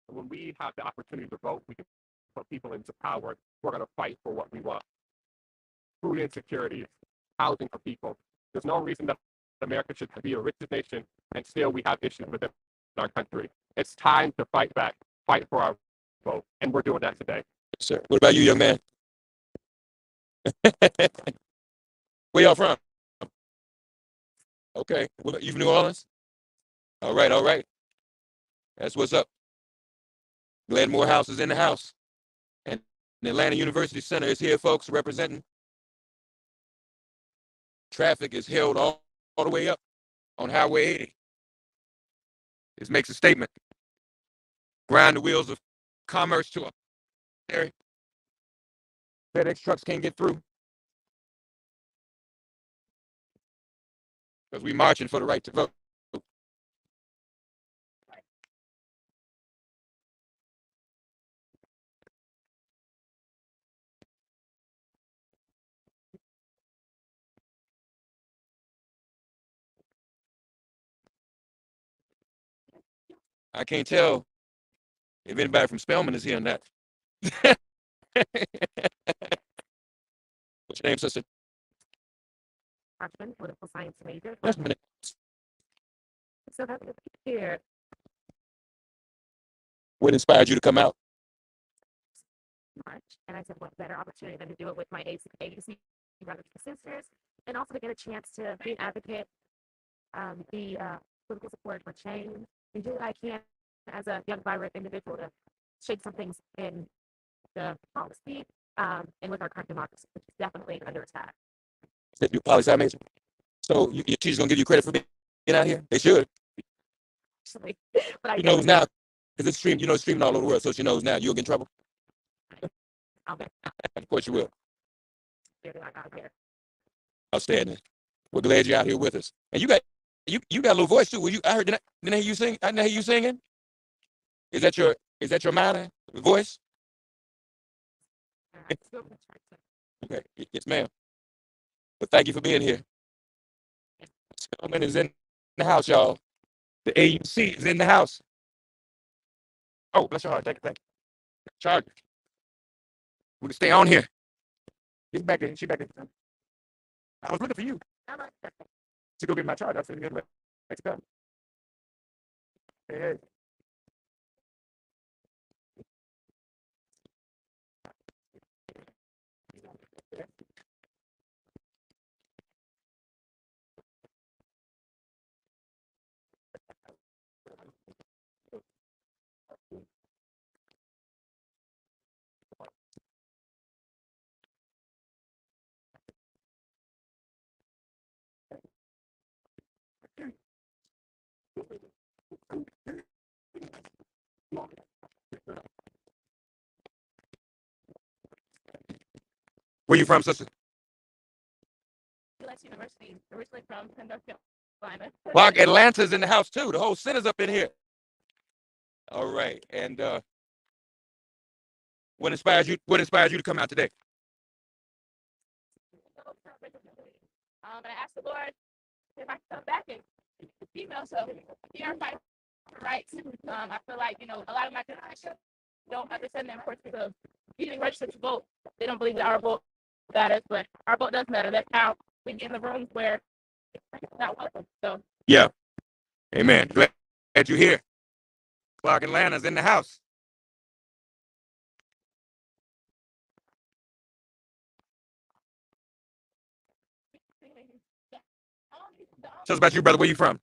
Speaker 6: When we have the opportunity to vote, we can put people into power. We're going to fight for what we want. Food insecurity, housing for people. There's no reason that America should be a rich nation and still we have issues within our country. It's time to fight back, fight for our vote, and we're doing that today.
Speaker 1: Yes, sir. What about you, young man? Where y'all from? Okay. You from New Orleans? All right, all right. That's what's up. Glad Morehouse is in the house. And the Atlanta University Center is here, folks, representing. Traffic is held all the way up on Highway 80. This makes a statement. Grind the wheels of commerce to a area. FedEx trucks can't get through. Because we marching for the right to vote. I can't tell if anybody from Spelman is here or not. What's your name, sister?
Speaker 7: Freshman, political science major.
Speaker 1: Just a minute.
Speaker 7: So happy to be here.
Speaker 1: What inspired you to come out?
Speaker 7: March, and I said, what better opportunity than to do it with my agency brothers and sisters, and also to get a chance to be an advocate, be political support for change, and do what I can as a young, vibrant individual to shape some things in the policy and with our current democracy, which is definitely under attack.
Speaker 1: Said you're a poli-sci major. So your teacher's gonna give you credit for being out here? They should.
Speaker 7: Actually, but I
Speaker 1: You know, now Because it's streamed, it's streaming all over the world, so she knows now. You'll get in trouble. Of course you will. Outstanding. We're glad you're out here with us. And you got a little voice too. I heard, didn't I hear you sing? I didn't hear you singing. Is that your minor voice? Okay, yes, ma'am. But thank you for being here. Selma is in the house, y'all. The AUC is in the house. Oh, bless your heart. Thank you. Charge. We can stay on here. She's back there. She back there. I was looking for you to go get my charge. I said, let's go. Hey. Where you from, sister?
Speaker 7: University, originally from Panther, Carolina.
Speaker 1: Well, Atlanta's in the house too. The whole center's up in here. All right. And what inspires you to come out today?
Speaker 7: And I asked the Lord if I could come back and female, so here I'm fighting for rights. I feel like, a lot of my generation don't understand the importance of getting registered to vote. They don't believe that our vote matters, but our vote does matter. That's how we get in the rooms where it's not welcome. So
Speaker 1: Yeah. Amen. Glad you're here. Clark Atlanta's in the house. Tell us about you, brother. Where you from?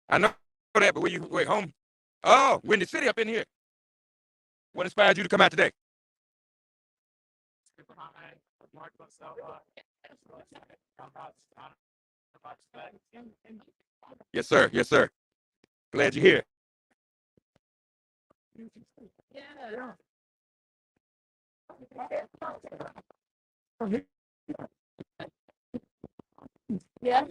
Speaker 1: I know that, but wait, home? Oh, we're in the city up in here. What inspired you to come out today? Yes, sir. Yes, sir. Glad you're here.
Speaker 7: yeah.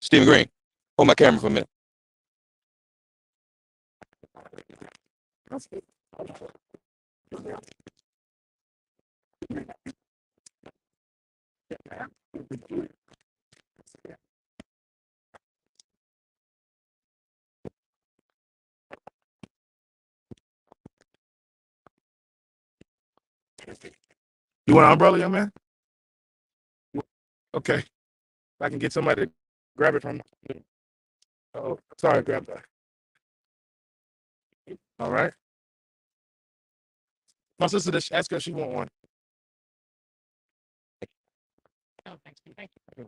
Speaker 1: Stephen Green. Hold my camera for a minute.
Speaker 2: You want an umbrella, young man? Okay. If I can get somebody to grab it from. Oh, sorry, grab that. All right. My sister, ask her if she want one.
Speaker 7: Oh, thank you. Thank you.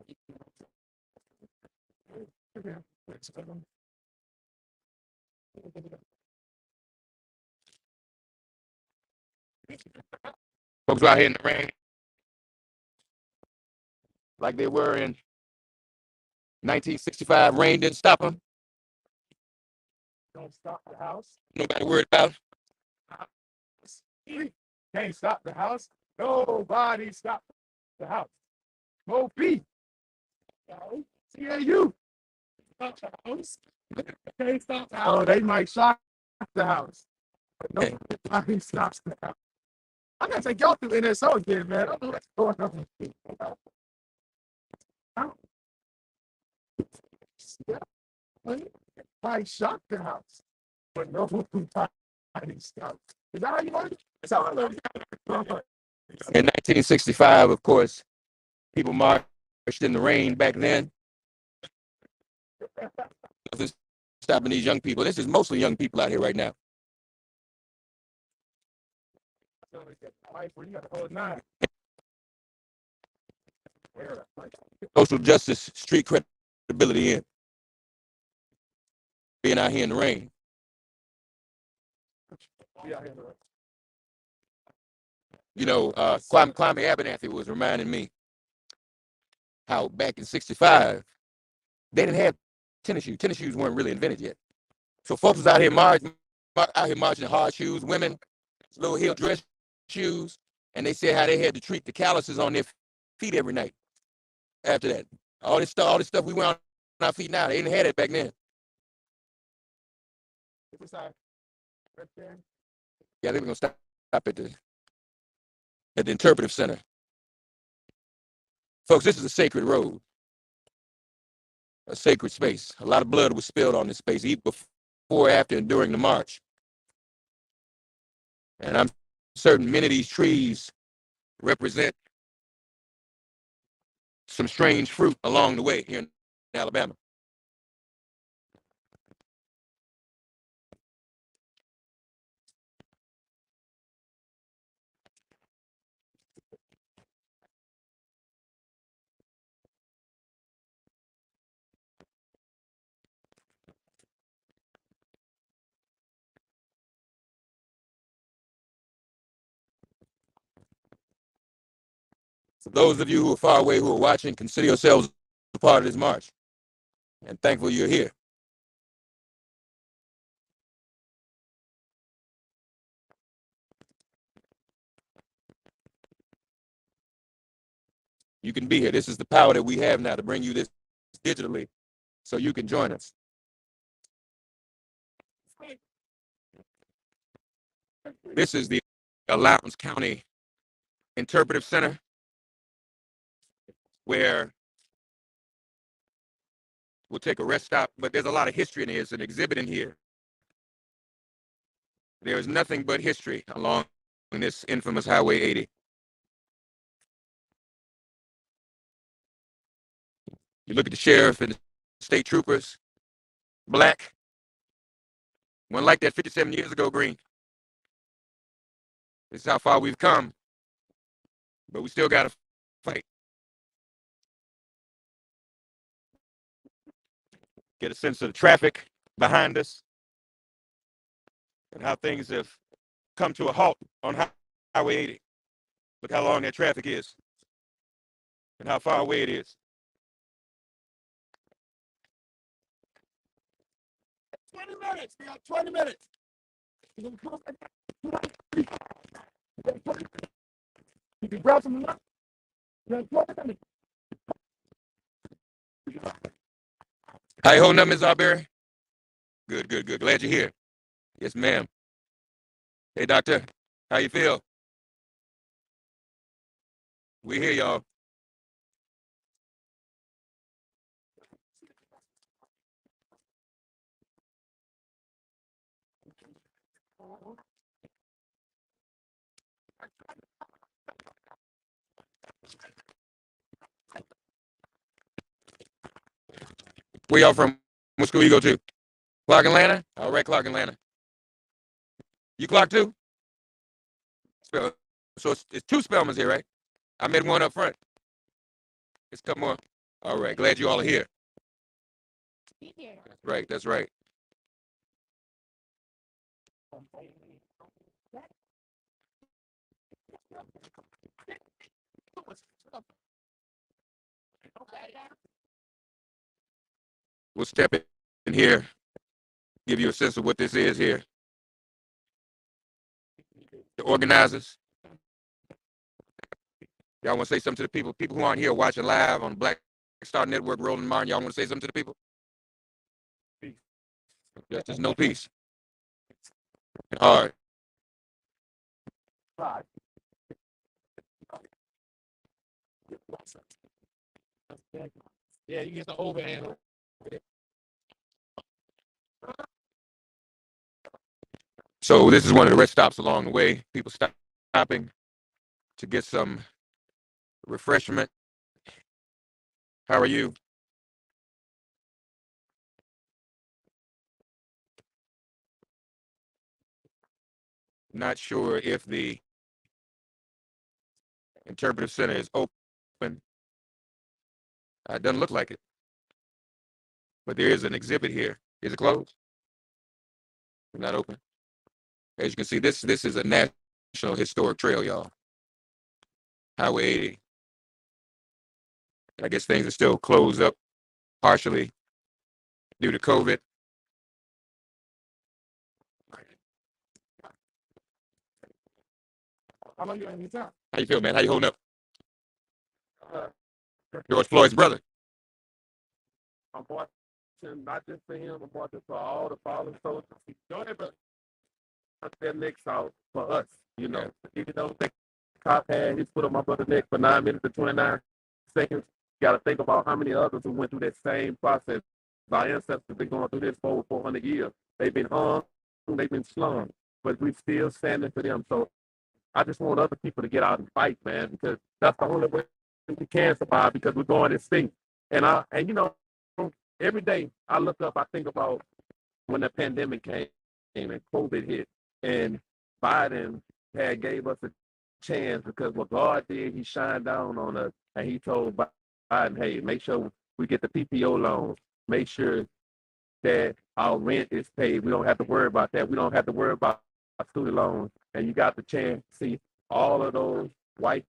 Speaker 1: Folks out here in the rain, like they were in 1965. Rain didn't stop them.
Speaker 2: Don't stop the house.
Speaker 1: Nobody worried about
Speaker 2: them. Can't stop the house. Nobody stop the house. Mo P. CAU. Stop the house. Can't stop the house. Oh, they might shock the house. But nobody stops the house. I gotta take y'all through NSO again, man. I don't know what's going on. Might shock the house. But nobody stops. Is that how you learned it? That's how I learned it.
Speaker 1: In 1965, of course, people marched in the rain back then. Nothing's stopping these young people. This is mostly young people out here right now. social justice, street credibility in being out here in the rain. You know, Kwame Abernathy was reminding me how back in '65 they didn't have tennis shoes. Tennis shoes weren't really invented yet. So folks was out here marching in hard shoes, women little heel dress shoes, and they said how they had to treat the calluses on their feet every night. After that, all this stuff we wear on our feet now, they didn't have it back then. Yeah, they were gonna stop at the Interpretive Center. Folks, this is a sacred road, a sacred space. A lot of blood was spilled on this space, even before, after, and during the march. And I'm certain many of these trees represent some strange fruit along the way here in Alabama. For those of you who are far away who are watching, consider yourselves a part of this march and thankful you're here. You can be here. This is the power that we have now to bring you this digitally so you can join us. This is the Lowndes County Interpretive Center, where we'll take a rest stop, but there's a lot of history in here. It's an exhibit in here. There is nothing but history along this infamous Highway 80. You look at the sheriff and the state troopers, black. One like that 57 years ago, green. This is how far we've come, but we still got to fight. Get a sense of the traffic behind us and how things have come to a halt on Highway 80. Look how long that traffic is and how far away it is. 20 minutes. We got 20 minutes. You can grab some lunch. How you holding up, Ms. Arbery? Good, good, good. Glad you're here. Yes, ma'am. Hey, doctor. How you feel? We here, y'all. Where y'all from? What school you go to? Clark Atlanta? All right, Clark Atlanta. You Clark too? So it's two Spelmans here, right? I met one up front. It's a couple more. All right, glad you all are here. That's right, that's right. We'll step in here, give you a sense of what this is here. The organizers. Y'all want to say something to the people who aren't here watching live on Black Star Network, Roland Martin? Y'all want to say something to the people? There's no peace. All right. Yeah, you get the overhand. So this is one of the rest stops along the way. People stopping to get some refreshment. How are you? Not sure if the Interpretive Center is open. It doesn't look like it. But there is an exhibit here. Is it closed? It's not open. As you can see, this is a national historic trail, y'all. Highway 80. I guess things are still closed up partially due to COVID. How you feel, man? How you holding up? George Floyd's brother.
Speaker 3: I'm watching not just for him, I'm watching for all the fallen soldiers. Don't ever cut their necks out for us, you know. Even though the cop had his foot on my brother's neck for 9 minutes and 29 seconds, you got to think about how many others who went through that same process. Our ancestors have been going through this for over 400 years. They've been hung, they've been slung, but we still standing for them. So I just want other people to get out and fight, man, because that's the only way we can survive, because we're going extinct. And you know, every day I look up, I think about when the pandemic came and COVID hit, and Biden had gave us a chance because what God did, He shined down on us, and He told Biden, "Hey, make sure we get the PPO loans. Make sure that our rent is paid. We don't have to worry about that. We don't have to worry about our student loans." And you got the chance to see all of those white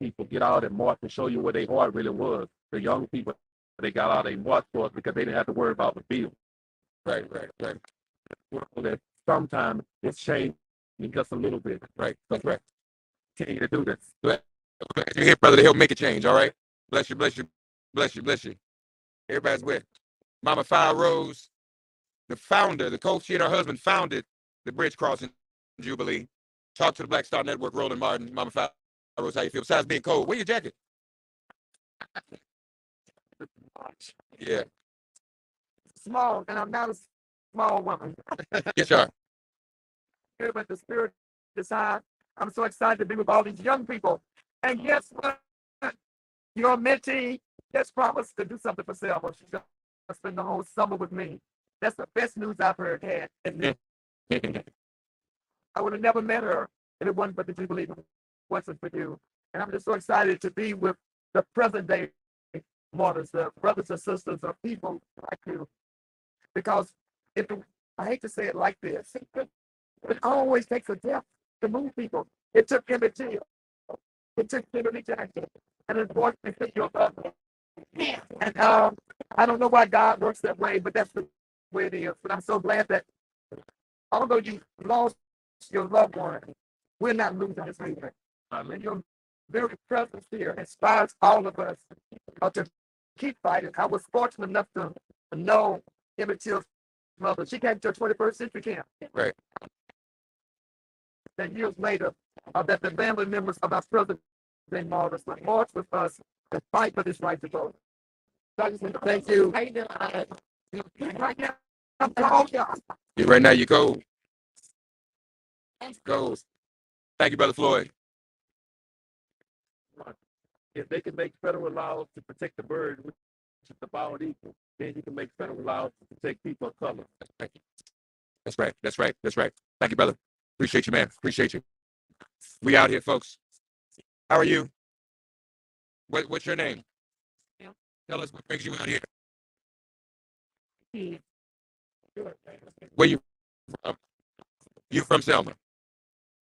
Speaker 3: people get out and march and show you what their heart really was. The young people, they got out and marched for us because they didn't have to worry about the bill. Right. That sometimes it's changing just a little bit. Right. That's right. Continue to do this.
Speaker 1: You're here, brother, to help make a change, all right? Bless you, bless you, bless you, bless you. Everybody's with Mama Fire Rose, the founder, the coach, she and her husband founded the Bridge Crossing Jubilee. Talk to the Black Star Network, Roland Martin. Mama Fire Rose, how you feel? Besides being cold, wear your jacket. Yeah.
Speaker 8: Small, and I'm not a small woman.
Speaker 1: Yes, you are.
Speaker 8: But the spirit is high. I'm so excited to be with all these young people. And guess what? Your mentee just promised to do something for Selma. She's going to spend the whole summer with me. That's the best news I've heard. And I would have never met her if it wasn't for the Jubilee. It wasn't for you. And I'm just so excited to be with the present day martyrs, the brothers and sisters of people like you. Because I hate to say it like this, it always takes a death to move people. It took Emmett Till. It took Timothy Jackson. And unfortunately, it took your brother. And I don't know why God works that way, but that's the way it is. But I'm so glad that although you lost your loved one, we're not losing this movement. And your very presence here inspires all of us to keep fighting. I was fortunate enough to know Emmett Till's mother. She came to a 21st century camp.
Speaker 1: Right.
Speaker 8: That years later, that the family members of our president martyrs would march with us to fight for this right to vote. So I just want to thank you. Right now, I'm cold, y'all.
Speaker 1: Yeah, right now, you cold. Goes. Thank you, Brother Floyd.
Speaker 3: If they can make federal laws to protect the bird, which is the bald eagle, then you can make federal laws to protect people of color.
Speaker 1: That's right. That's right. That's right. Thank you, brother. Appreciate you, man. Appreciate you. We out here, folks. How are you? What's your name?
Speaker 8: Yeah.
Speaker 1: Tell us what brings you out here. Where you from? You from Selma?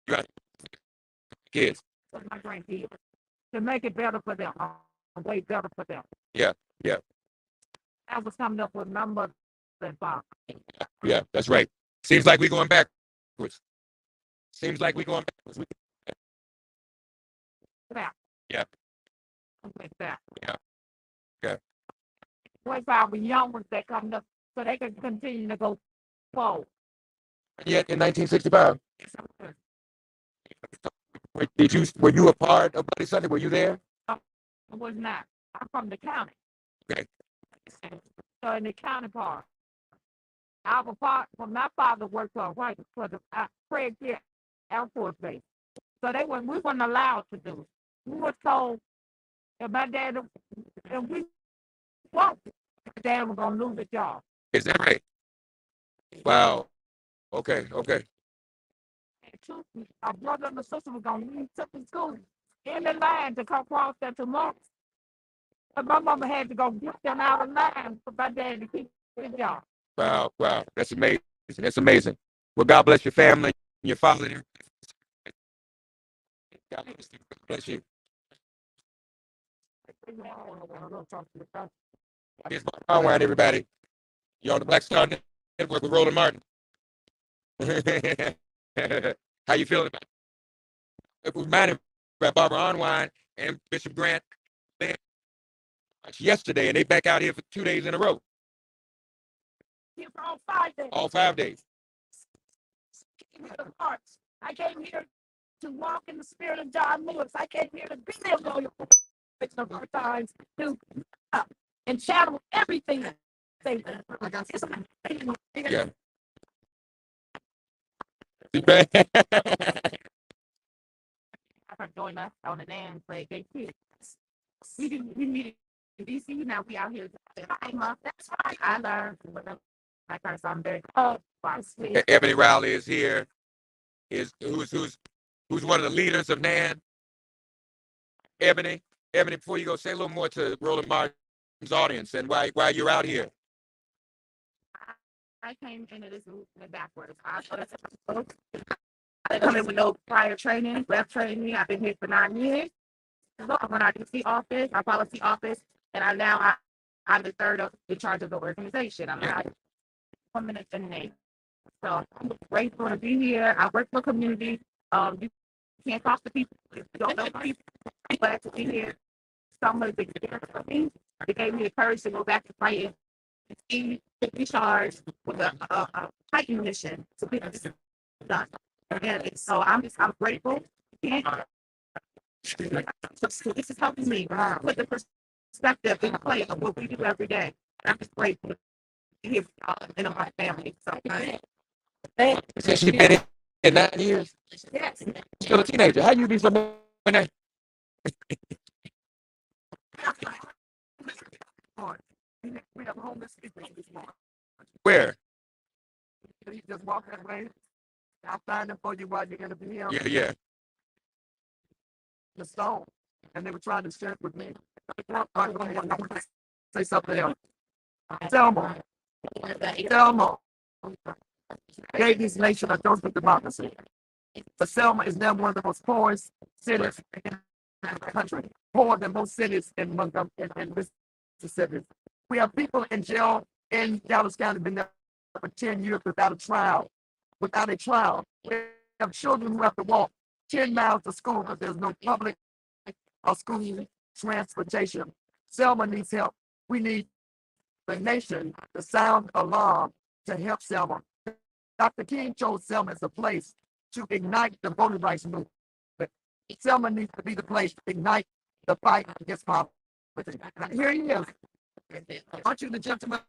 Speaker 1: You got kids?
Speaker 8: My grandkids. To make it better for them, way better for them.
Speaker 1: Yeah.
Speaker 8: I was coming up with my mother and father.
Speaker 1: Yeah, that's right. Seems like we're going backwards. Seems like we're going backwards.
Speaker 8: Back.
Speaker 1: Yeah.
Speaker 8: Like that.
Speaker 1: Yeah. Okay.
Speaker 8: What about the young ones that come up so they can continue to go forward?
Speaker 1: Yet in 1965, were you a part of Bloody Sunday? Were you there?
Speaker 8: I was not. I'm from the county.
Speaker 1: Okay.
Speaker 8: So in the county part, I was part when my father worked for the Craig Air Force Base. So we weren't allowed to do it. We were told that my dad, and we won't, my dad was gonna lose the job.
Speaker 1: Is that right? Wow. Okay.
Speaker 8: Our brother and the sister were gonna leave something school in the line to come across that tomorrow.
Speaker 7: But my mama had to go get them out of line for my dad to keep his job.
Speaker 1: Wow, wow, that's amazing. That's amazing. Well, God bless your family, and your father. God bless you. Here's my Conrad, everybody. You're on the Black Star Network with Roland Martin. How you feeling about it? We reminded by Barbara Unwine and Bishop Grant yesterday, and they back out here for 2 days in a row.
Speaker 7: Here for all 5 days.
Speaker 1: All 5 days.
Speaker 7: I came here to walk in the spirit of John Lewis. I came here to be there loyal of our times to and channel everything.
Speaker 1: Yeah.
Speaker 7: Join us on the dance play. We meet in DC. Now we out here. That's right. I learned. Like our son, very
Speaker 1: Ebony Rowley is here. Who's one of the leaders of NAN? Ebony, before you go, say a little more to Roland Martin's audience and why you're out here.
Speaker 7: I came into this movement backwards. I come in with no prior training, left training. I've been here for 9 years. I'm on our DC office, our policy office, and I'm the third in charge of the organization. I'm not 1 minute in the name. So I'm grateful to be here. I work for community. You can't talk to people if you don't know people. I'm glad to be here. Someone is there for me. They gave me the courage to go back to fighting. He took me charged with a hiking mission to get this done. And so I'm grateful. So this is helping me put the perspective in play of what we do every day. I'm just grateful to be here in my family. So
Speaker 1: Since she's been in 9 years,
Speaker 7: yes.
Speaker 1: still a teenager. How you be so many?
Speaker 8: We have homeless people this morning.
Speaker 1: Where?
Speaker 8: You just walk that way. I'll find them for you while you're gonna be here.
Speaker 1: Yeah.
Speaker 8: The stone, and they were trying to share it with me. I'm gonna say something else. Selma gave this nation a dose of democracy. But Selma is now one of the most poorest cities in the country, poorer than most cities in Montgomery and Mississippi. We have people in jail in Dallas County been there for 10 years without a trial. We have children who have to walk 10 miles to school because there's no public or school transportation. Selma needs help. We need the nation to sound alarm to help Selma. Dr. King chose Selma as a place to ignite the voting rights movement. Selma needs to be the place to ignite the fight against poverty. Here he is. Aren't you the gentleman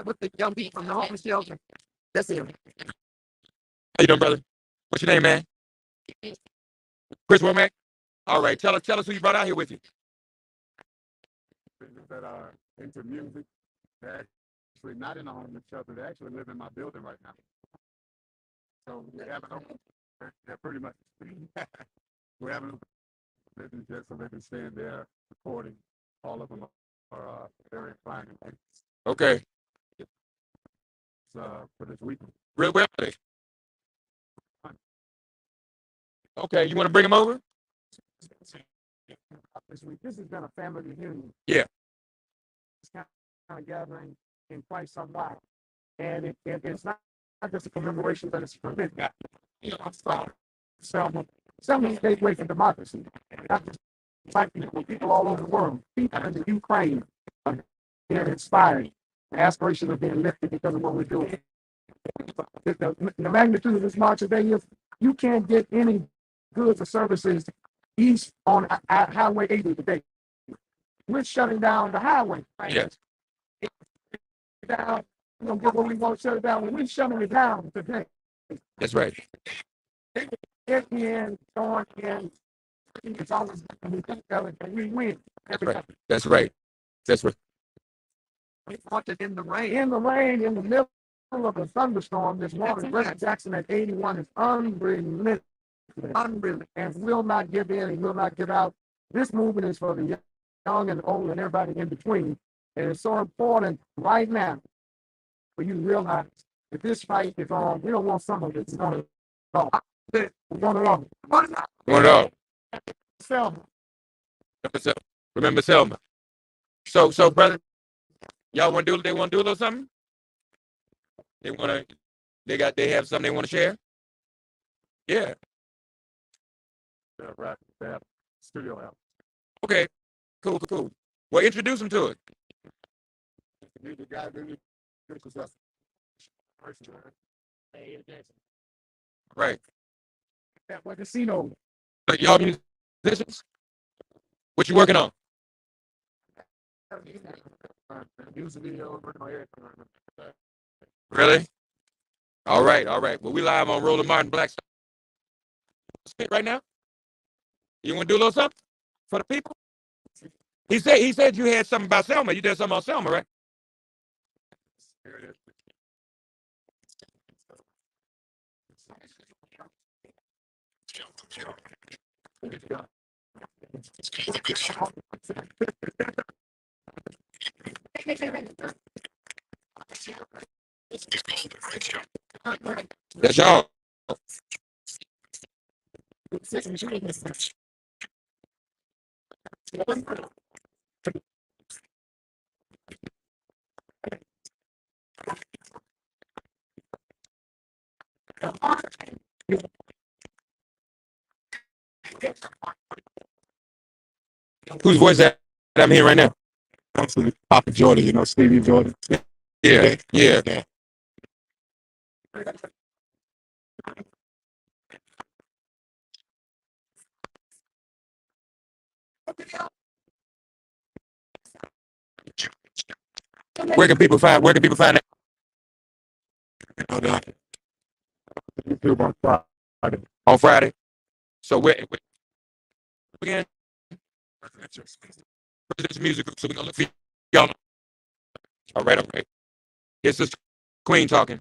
Speaker 8: with the young people from the homeless shelter? That's him.
Speaker 1: How you doing, brother? What's your name, man? Chris Womack? All right, tell us who you brought out here with you.
Speaker 2: That are into music, they're actually not in a homeless shelter, they actually live in my building right now. So we're having they're pretty much we're having living just so they can stay in there recording. All of them are very fine.
Speaker 1: Okay.
Speaker 2: For this weekend.
Speaker 1: Where are they? Okay, you want to bring them over?
Speaker 2: This week, this has been a family reunion.
Speaker 1: Yeah.
Speaker 2: It's kind of gathering in quite some while, and it's not just a commemoration, but it's a commitment. Selma gave way for democracy. Not just black people all over the world, people in the Ukraine are being inspired. The aspiration of being lifted because of what we're doing. The magnitude of this march today is you can't get any goods or services east on Highway 80 today. We're shutting down the highway. Right?
Speaker 1: Yes.
Speaker 2: Down, we don't get what we want to shut it down. We're shutting it down today.
Speaker 1: That's right.
Speaker 2: Get in, going in. It's always we win.
Speaker 1: That's right.
Speaker 8: We fought it in the rain.
Speaker 2: In the middle of a thunderstorm, this morning, President Jackson at 81 is unrelenting. And will not give in and will not give out. This movement is for the
Speaker 8: young and old and everybody in between. And it's so important right now for you to realize that this fight is on. We don't want some of it. We want it all. We want it all.
Speaker 1: Want it all.
Speaker 8: Selma.
Speaker 1: Remember Selma. So, brother, y'all want to do? They want to do a little something? They want to. They have something they want to share. Yeah.
Speaker 8: Right. Studio out.
Speaker 1: Okay. Cool. Well, introduce them to it.
Speaker 8: The guy really introduces us.
Speaker 1: Right.
Speaker 8: That was casino.
Speaker 1: But y'all musicians? What you working on?
Speaker 8: Music video, working on everything.
Speaker 1: Really? All right. Well, we live on Roland Martin Black Spit right now. You want to do a little something for the people? He said you had something about Selma. You did something on Selma, right? That's y'all. Whose voice that I'm hearing right now?
Speaker 8: Papa Jordan, you know, Stevie Jordan.
Speaker 1: Yeah. Where can people find that?
Speaker 8: YouTube on Friday.
Speaker 1: On Friday. So where again? This music group, so we're gonna look for y'all. All right. It's this Queen talking.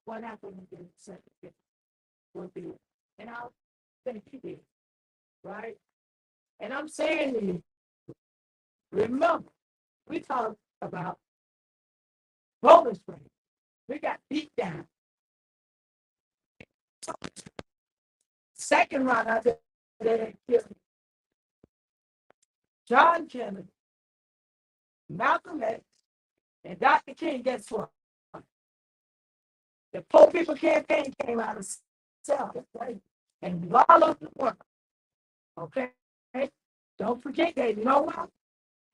Speaker 8: What happened in the would be, and I'll thank you, right? And I'm saying to you, remember, we talked about Roland Spring. We got beat down. Second round, I said, they killed John Kennedy, Malcolm X, and Dr. King. Guess what? The Poor People Campaign came out of Selma, right? And all over the world. Okay? Don't forget that, you know what?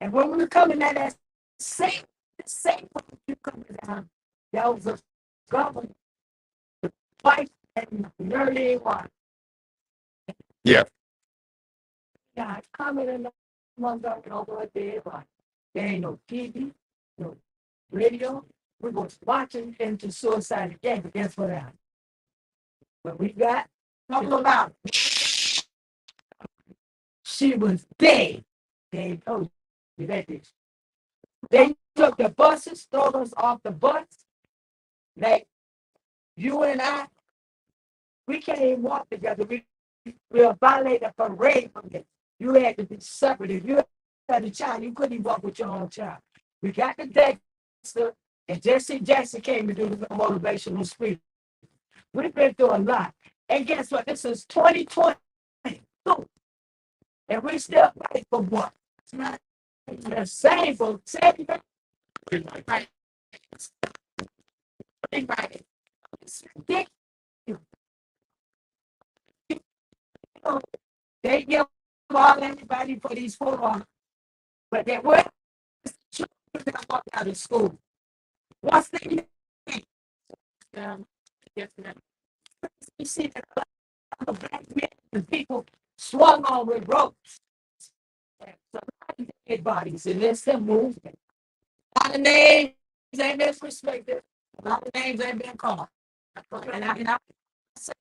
Speaker 8: And when we were coming at that same you coming down, that was a government fight and nearly one.
Speaker 1: Yeah.
Speaker 8: Yeah, coming in Montgomery over there, but there ain't no TV, no radio. We was watching into suicide again, but guess what happened? But we got talking about she was dead. They told you that this. They took the buses, threw us off the bus. Like you and I, we can't even walk together. We'll violate a parade from this. You had to be separate. If you had a child, you couldn't even walk with your own child. We got the Dexter, and Jesse Jackson came to do the motivational speech. We've been through a lot. And guess what? This is 2022. And we still fight for what? The same for same. Right. Right. They give all everybody for these four, but they were walk out of school. Once they you see that black men and people swung on with ropes. Dead bodies, and there's some movement. A lot of names ain't been respected. A lot of names ain't been called. And I say,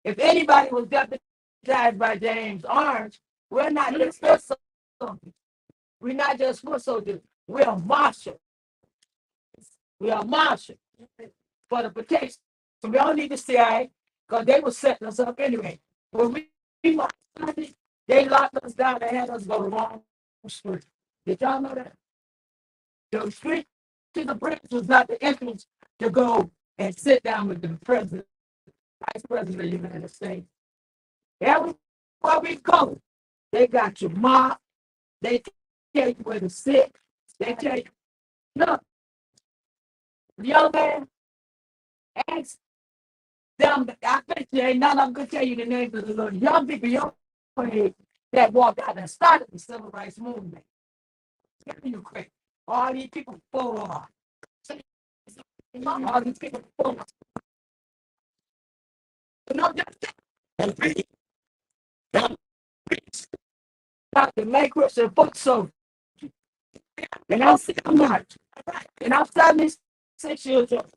Speaker 8: if anybody was deputized by James Orange, we're not dismissal
Speaker 9: soldiers. We're not just foot soldiers. We are marshals. We are marshals for the protection. So we don't need the CIA because they were setting us up anyway. When we marched, they locked us down. They had us go the wrong street. Did y'all know that? The street to the bridge was not the entrance to go and sit down with the president, vice president of the United States. Everywhere we go, they got you mobbed. They tell you where to sit. They tell you, look, young man, ask them. I bet you ain't none of them could tell you the names of the little young people, young age that walked out and started the civil rights movement. Tell you quick. All these people full of. All these people full of. No, just Dr. Makeris and book so. And I'm still much. And I'm 76 years old.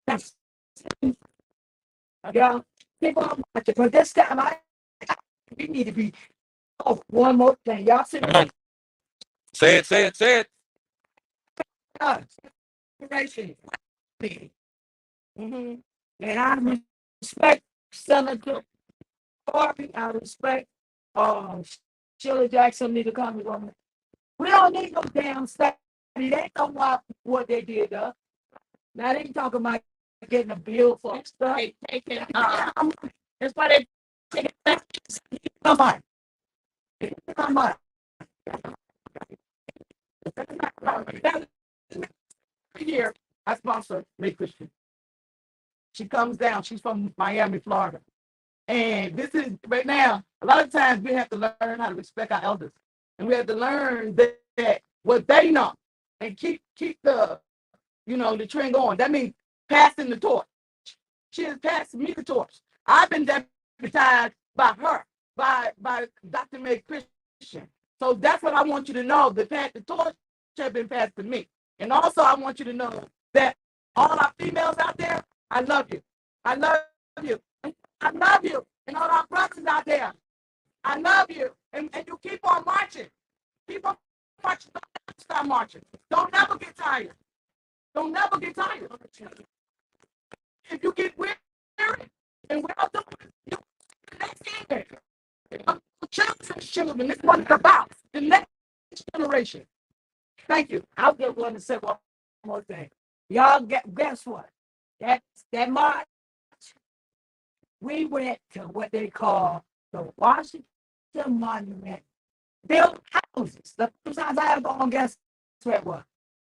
Speaker 9: That's yeah. People are watching, but this time we need to be. Oh, one more thing, y'all see.
Speaker 1: Say it, say it, say it.
Speaker 9: Mm-hmm. And I respect Senator Corbyn. I respect Sheila Jackson need to come with me. We don't need no damn study. They know what they did. Now they talking about getting a bill for stuff. That's why they take it back. Come on. Come on. Here, I sponsor May Christian. She comes down. She's from Miami, Florida. And this is right now, a lot of times we have to learn how to respect our elders. And we have to learn that what they know and keep the the trend going. That means passing the torch. She has passed me the torch. I've been deputized by her, by Dr. May Christian. So that's what I want you to know. The torch has been passed to me. And also I want you to know that all our females out there, I love you. I love you. I love you. And all our brothers out there, I love you. And you keep on marching. Keep on marching. Don't never stop marching. Don't never get tired. Don't never get tired. If you get weary and well done, you the next game. Children, this is what it's about. The next generation. Thank you. I'll get one to say one more thing. Y'all guess what? That march, we went to what they call the Washington Monument. Built houses. The first time I ever gone, guess where it was?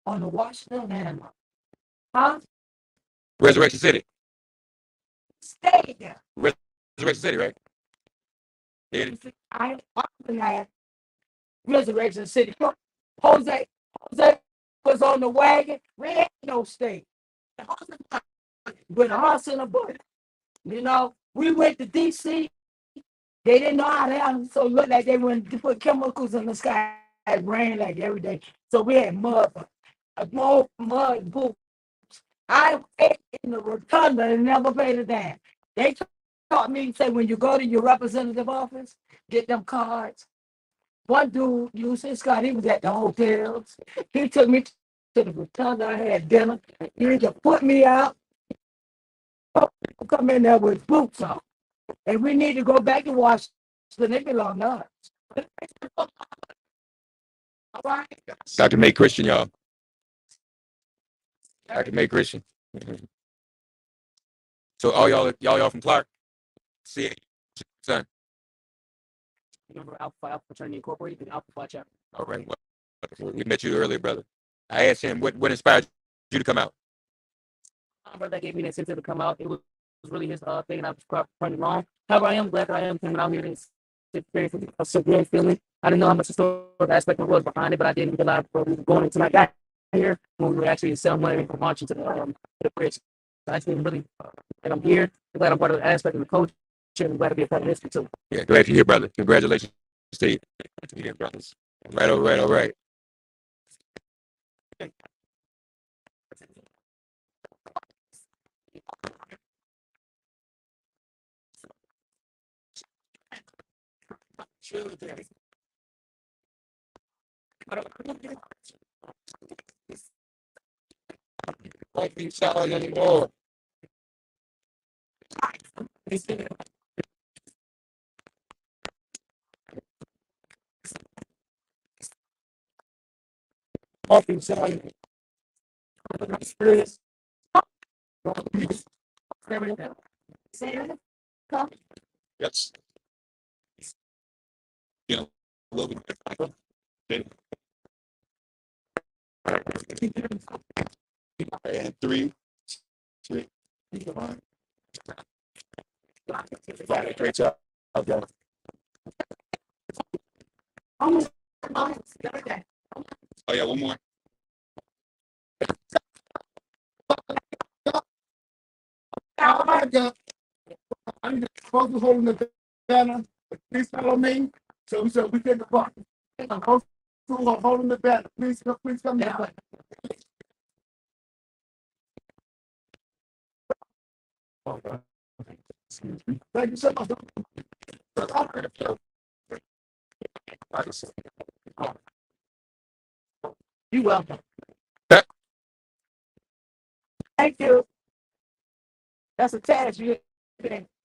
Speaker 9: On the Washington landmark. Huh?
Speaker 1: Resurrection City.
Speaker 9: Stayed there.
Speaker 1: Resurrection City, right? Yeah.
Speaker 9: I often had Resurrection City. Jose was on the wagon. We had no state. With a horse and a bullet. We went to D.C. They didn't know how to handle it, so it looked like they went to put chemicals in the sky. It rained like every day. So we had mud boots. I ate in the rotunda and never paid a damn. They taught me, say, when you go to your representative office, get them cards. One dude used his card. He was at the hotels. He took me to the rotunda. I had dinner. He just put me out. Come in there with boots on. And we need to go back and watch the they belong to us. All right.
Speaker 1: Dr. May Christian, y'all. Dr. May Christian. Mhm. So all y'all from Clark? See, son.
Speaker 9: Remember Alpha Fraternity Incorporated and Alpha Phi Chapter.
Speaker 1: All right. Well, we met you earlier, brother. I asked him what inspired you to come out.
Speaker 9: Brother gave me that incentive to come out. It was really his thing, and I was running wrong. However, I am glad that I am coming out here and experiencing a surreal feeling. I didn't know how much the historic aspect was behind it, but I didn't realize where we were going until I got here when we were actually in Selma and marching to the bridge. So I just really glad I'm here. I'm glad I'm part of the aspect of the culture, and I'm glad to be a part of history too.
Speaker 1: Yeah, glad you're here, brother. Congratulations to you. Yeah, brothers. All right.
Speaker 8: children. Won't be child anymore. Won't be child. Experience. Yes. You know, a little bit. And 3, 2, 1. Great job. Okay. Oh yeah, one more. Oh my God. I'm supposed to hold the banner. Please follow me. So we get the box. I'm supposed to hold the banner. Please come down. Excuse me. Thank you so much. You're welcome. Thank you. That's a task.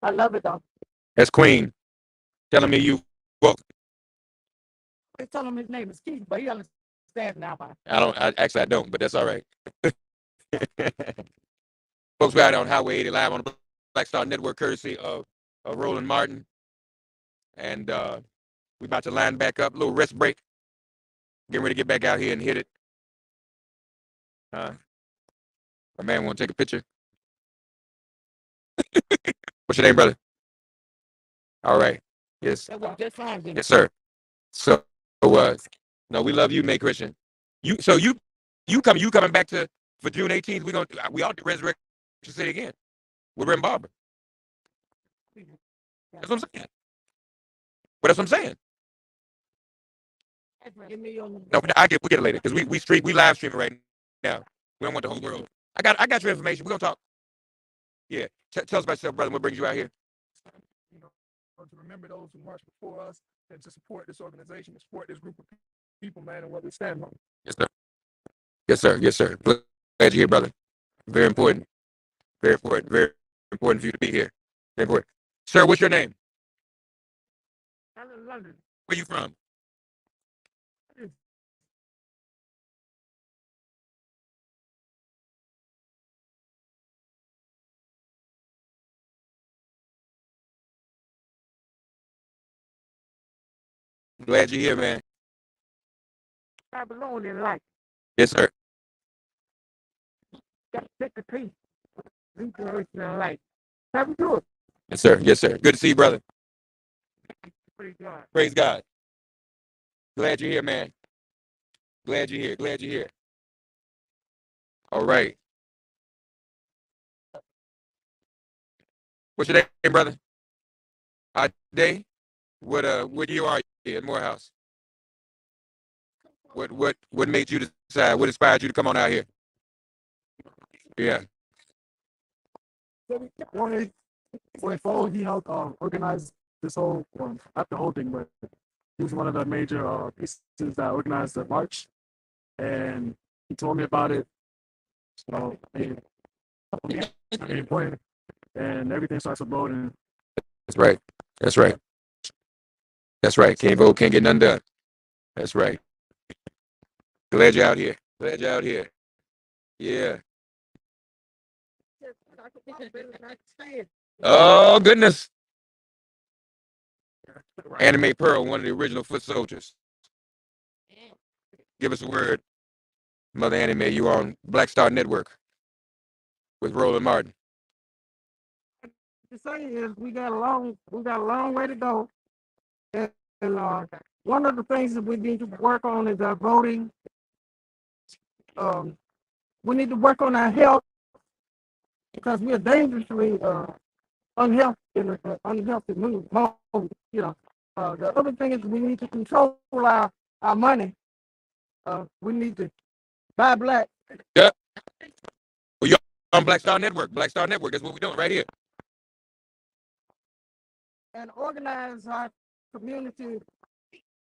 Speaker 8: I love it though.
Speaker 1: That's Queen telling me you woke.
Speaker 9: They tell him his name is Keith, but he understands now.
Speaker 1: I don't, but that's all right. Folks, we're out on Highway 80 live on the Black Star Network, courtesy of Roland Martin. And we about to line back up, a little rest break. Getting ready to get back out here and hit it. My man want to take a picture. What's your name, brother? All right. Yes.
Speaker 9: That was just fine.
Speaker 1: Yes, sir. So, no, we love you, May Christian. You coming back for June 18th? We all do Resurrection City again with Rim Barber. That's what I'm saying. But that's what I'm saying. No, we get it later because we live streaming right now. We don't want the whole world. I got your information. We're gonna talk. Yeah. Tell us about yourself, brother. What brings you out here?
Speaker 8: You know, to remember those who marched before us and to support this organization, to support this group of people, man, and what we stand on.
Speaker 1: Yes, sir. Yes, sir. Yes, sir. Glad you're here, brother. Very important. Very important. Very important for you to be here. Very important. Sir, what's your name?
Speaker 2: I'm in London.
Speaker 1: Where you from? Glad you're here, man.
Speaker 2: I belong in life.
Speaker 1: Yes, sir.
Speaker 2: Got to take the peace. Inspirational life. Have a good.
Speaker 1: Yes, sir. Yes, sir. Good to see you, brother.
Speaker 2: Praise God.
Speaker 1: Praise God. Glad you're here, man. Glad you're here. Glad you're here. All right. What's your name, brother? Day. What year are you at Morehouse? What made you decide? What inspired you to come on out here? Yeah.
Speaker 8: When Fall, he helped organize this whole, not the whole thing, but he was one of the major pieces that organized the march. And he told me about it. So, important. And everything starts uploading.
Speaker 1: That's right. That's right. That's right. Can't vote, can't get none done. That's right. Glad you're out here. Glad you're out here. Yeah. Oh, goodness. Anime Pearl, one of the original foot soldiers. Give us a word. Mother Anime, you on Black Star Network with Roland Martin.
Speaker 2: To say is we got a long way to go. And one of the things that we need to work on is our voting. We need to work on our health because we are dangerously unhealthy in an unhealthy mode. The other thing is we need to control our money. We need to buy black.
Speaker 1: Yeah. Well, you're on Black Star Network. Black Star Network. That's what we're doing right here.
Speaker 2: And organize our
Speaker 9: community,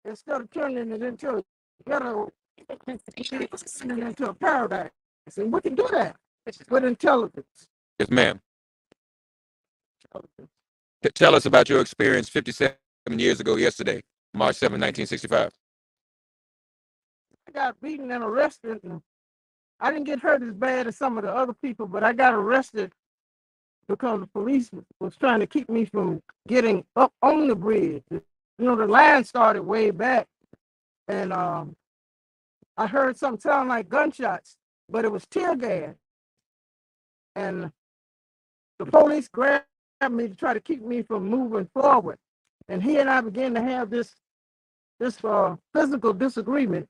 Speaker 9: instead of turning it into a ghetto, turning it into a paradise. And we can do that with intelligence.
Speaker 1: Yes, ma'am. Tell us about your experience 57 years ago yesterday, March 7, 1965.
Speaker 9: I got beaten and arrested. And I didn't get hurt as bad as some of the other people, but I got arrested because the police was trying to keep me from getting up on the bridge. You know, the line started way back, and I heard something sound like gunshots, but it was tear gas. And the police grabbed me to try to keep me from moving forward. And he and I began to have this physical disagreement.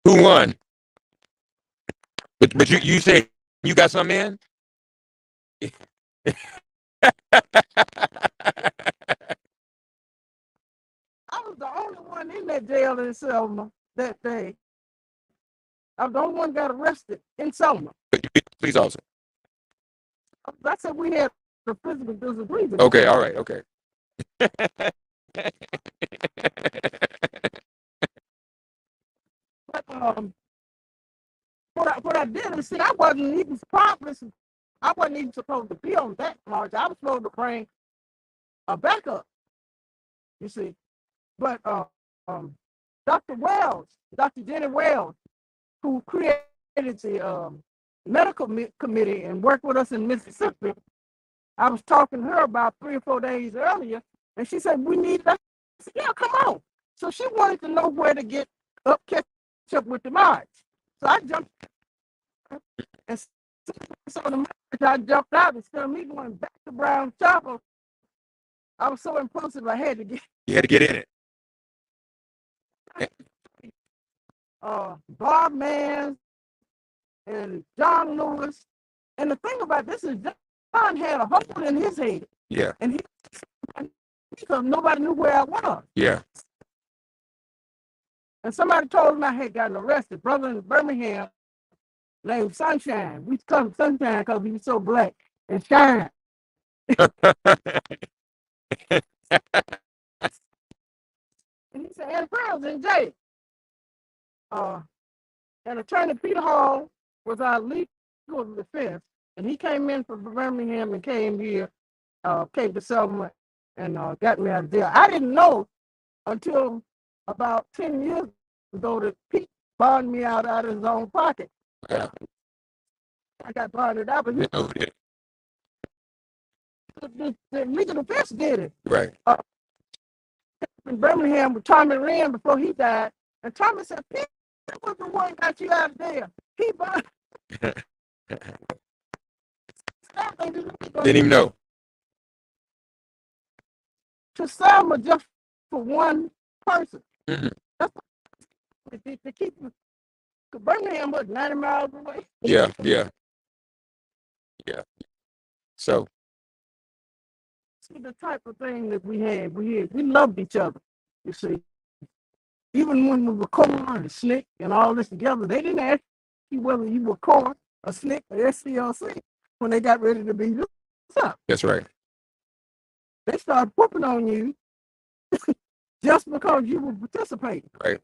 Speaker 1: Who won? But you say you got some in?
Speaker 9: I was the only one in that jail in Selma that day. I was the only one got arrested in Selma.
Speaker 1: Please, officer.
Speaker 9: I said we had a physical disagreement.
Speaker 1: Okay, all right, okay.
Speaker 9: But what I did is, see, I wasn't even promised. I wasn't even supposed to be on that march. I was supposed to bring a backup, you see. But Dr. Wells, Dr. Jenny Wells, who created the medical committee and worked with us in Mississippi, I was talking to her about 3 or 4 days earlier, and she said, we need that. I said, yeah, come on. So she wanted to know where to get up, catch up with the march. So I jumped, and so the march, I jumped out. Instead of me going back to Brown Chapel, I was so impulsive, I had to get.
Speaker 1: You had to get in it.
Speaker 9: Bob Mann and John Lewis. And the thing about this is John had a hole in his head.
Speaker 1: Yeah.
Speaker 9: And because nobody knew where I was.
Speaker 1: Yeah.
Speaker 9: And somebody told him I had gotten arrested. Brother in Birmingham named Sunshine. We called him Sunshine because he was so black and shine. And he said, and Pearl's in jail. And Attorney Peter Hall was our legal defense. And he came in from Birmingham and came here, came to Selma and got me out of jail. I didn't know until about 10 years ago that Pete bonded me out of his own pocket.
Speaker 1: Yeah.
Speaker 9: I got bonded out, but the legal defense did it.
Speaker 1: Right.
Speaker 9: In Birmingham with Tommy Wren before he died. And Tommy said, Pete was the one got you out of there. He bonded.
Speaker 1: Didn't even know.
Speaker 9: To Selma just for one person.
Speaker 1: Mm-hmm.
Speaker 9: That's to keep Birmingham was 90 miles away.
Speaker 1: Yeah, yeah. Yeah. So
Speaker 9: See the type of thing that we had. We loved each other, you see. Even when we were core and SNCC and all this together, they didn't ask you whether you were core or SNCC or SCLC when they got ready to be up.
Speaker 1: that's right.
Speaker 9: They started whooping on you just because you were participating.
Speaker 1: Right.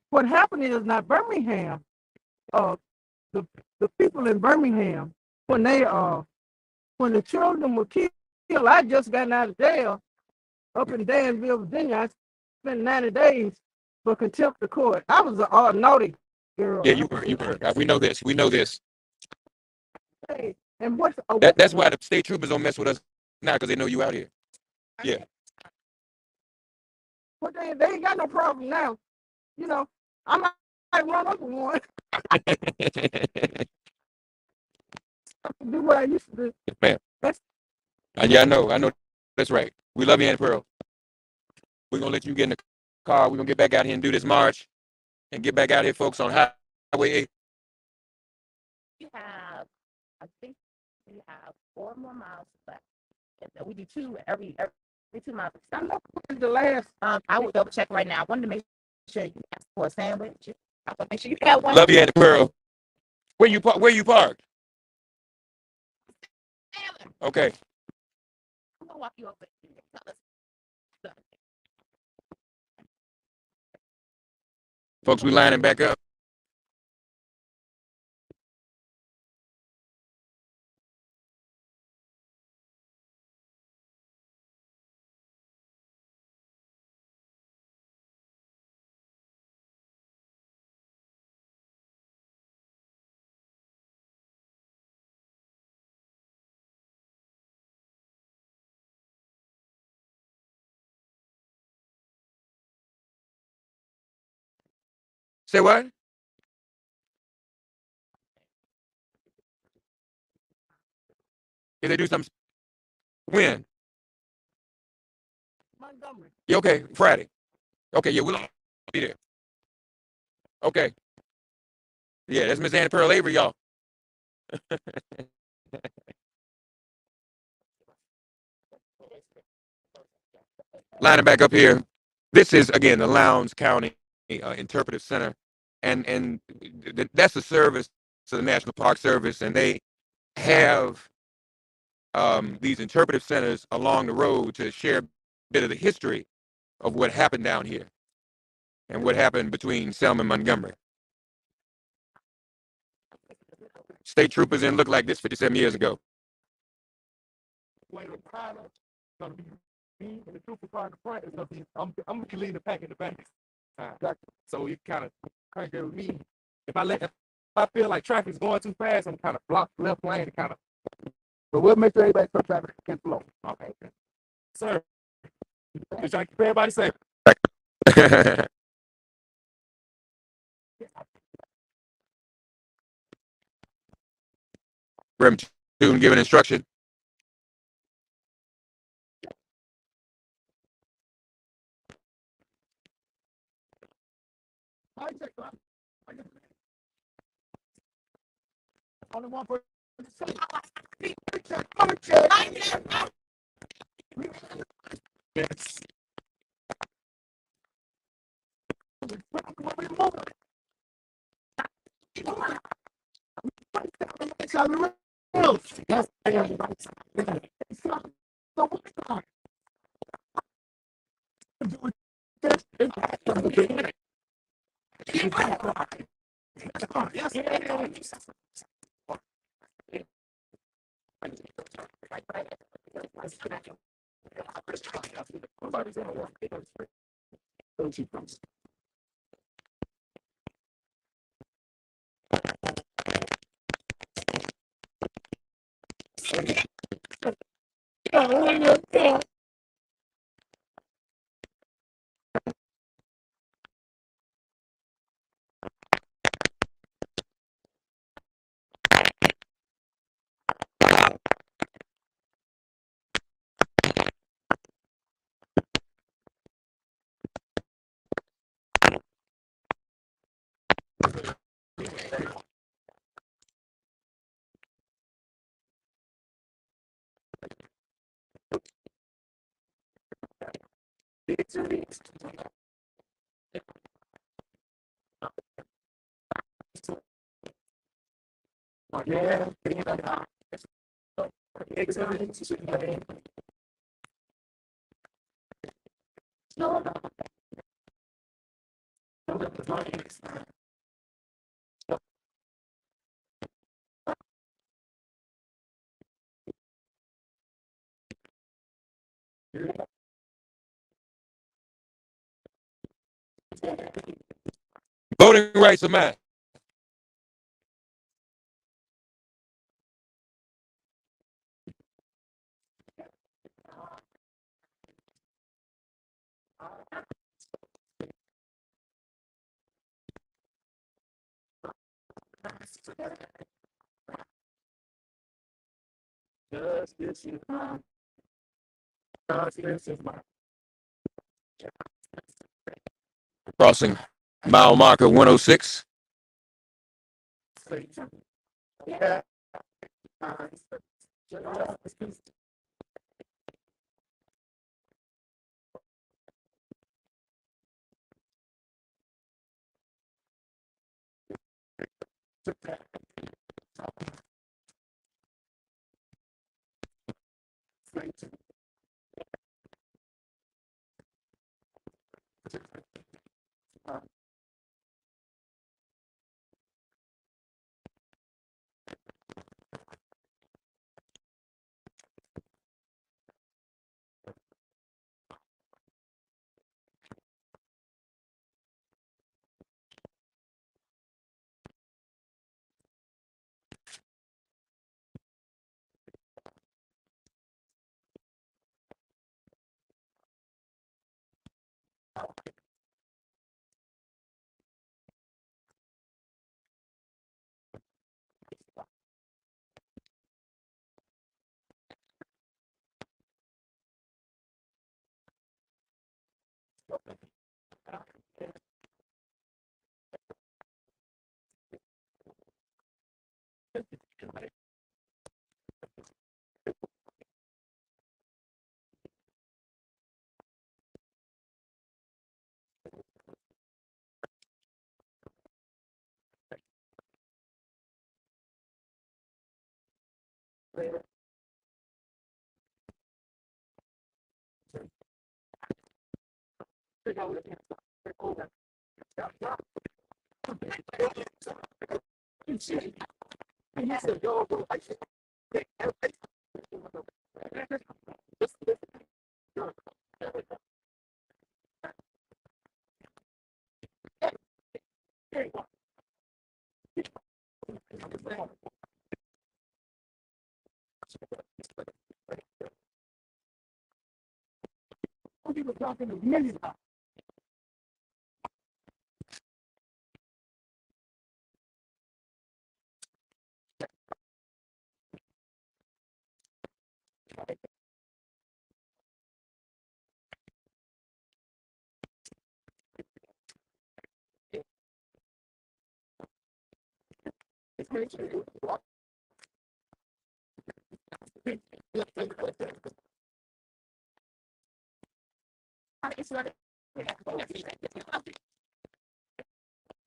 Speaker 9: What happened is now Birmingham, the people in Birmingham, when the children were killed, I just got out of jail up in Danville, Virginia. I spent 90 days for contempt of court. I was a naughty girl.
Speaker 1: Yeah, you were. We know this. We know this.
Speaker 9: Hey, and what's
Speaker 1: That's why the state troopers don't mess with us now, because they know you out here. Yeah.
Speaker 9: But they ain't got no problem now. You know, I might run over one. Do what I used to do.
Speaker 1: Man. Yeah, I know. That's right. We love you, Aunt Pearl. We're going to let you get in the car. We're going to get back out here and do this march and get back out here, folks, on Highway 8.
Speaker 10: I think we have 4 more miles left. And we do 2 every 2 miles.
Speaker 9: I'm not putting the last.
Speaker 10: I will double check right now. I wanted to make sure you asked for a sandwich. I want to make sure you have one.
Speaker 1: Love you, Aunt Pearl. Where you parked? Okay.
Speaker 10: gonna walk you over. Tell us.
Speaker 1: Folks, we lining back up. Say what? If they do something, when?
Speaker 9: Montgomery.
Speaker 1: Yeah, okay, Friday. Okay, yeah, we'll all be there. Okay. Yeah, that's Miss Anna Pearl Avery, y'all. Lining back up here. This is again the Lowndes County Interpretive Center, and that's a service to the National Park Service, and they have these interpretive centers along the road to share a bit of the history of what happened down here and what happened between Selma and Montgomery. State troopers didn't look like this 57 years ago.
Speaker 8: Wait, gonna be me and the trooper car in the front is gonna be I'm gonna be leading the pack in the back. So you kind of get with me. If I feel like traffic's going too fast, I'm kind of block left lane to kind of. But we'll make sure everybody from traffic can flow. Okay, sir. Just trying to keep everybody safe.
Speaker 1: Rem Tune giving instruction.
Speaker 9: Only one person.
Speaker 8: Yes.
Speaker 1: Voting rights are mine. Crossing mile marker 106.
Speaker 2: People talking to millions.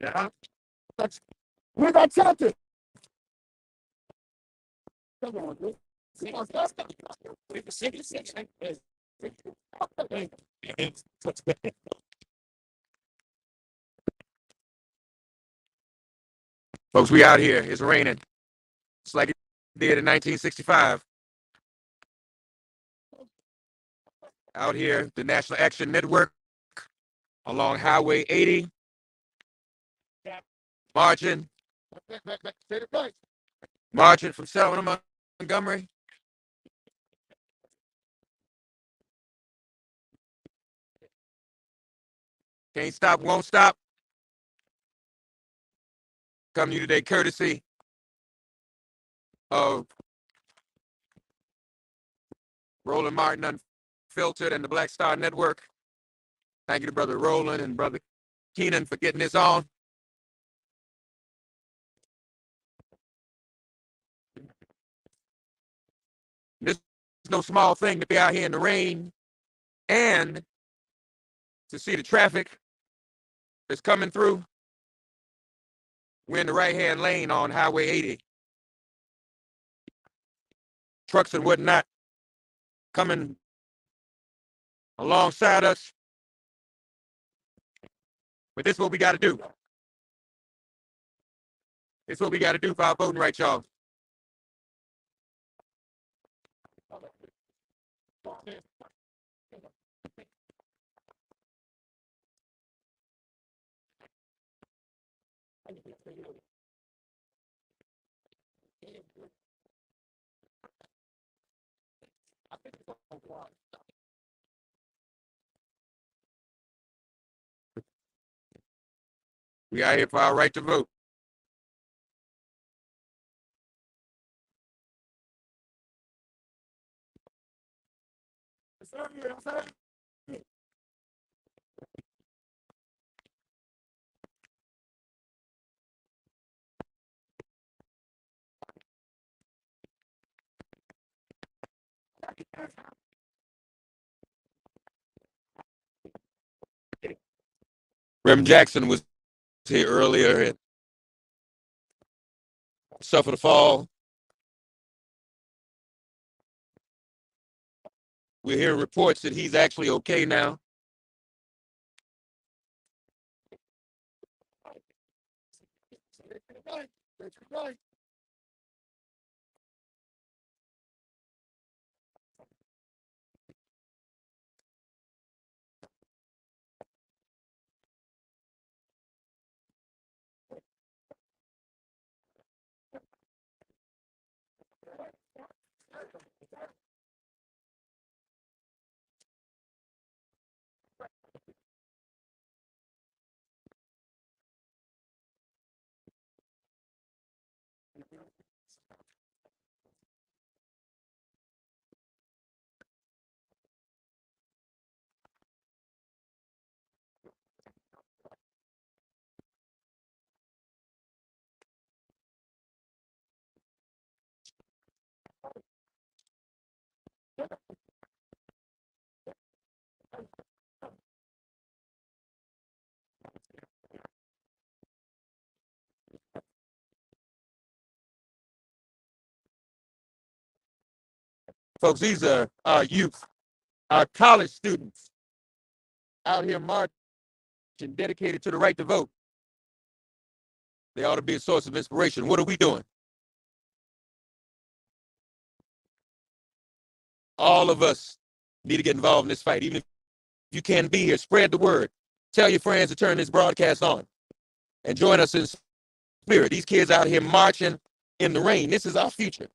Speaker 2: Yeah. Where's that chapter? Come on, dude.
Speaker 1: Folks, we out here. It's raining. It's like it did in 1965. Out here, the National Action Network along Highway 80, marching, marching from Selma to Montgomery. Can't stop, won't stop. Come to you today courtesy of Roland Martin Unfiltered and the Black Star Network. Thank you to Brother Roland and Brother Keenan for getting this on. This is no small thing to be out here in the rain and to see the traffic that's coming through. We're in the right-hand lane on Highway 80. Trucks and whatnot coming alongside us. But this is what we got to do. This is what we got to do for our voting rights, y'all. We out here for our right to vote. Reverend Jackson was here earlier and suffered a fall. We're hearing reports that he's actually okay now. Folks, these are our youth, our college students out here marching, dedicated to the right to vote. They ought to be a source of inspiration. What are we doing? All of us need to get involved in this fight. Even if you can't be here, spread the word. Tell your friends to turn this broadcast on and join us in spirit. These kids out here marching in the rain. This is our future.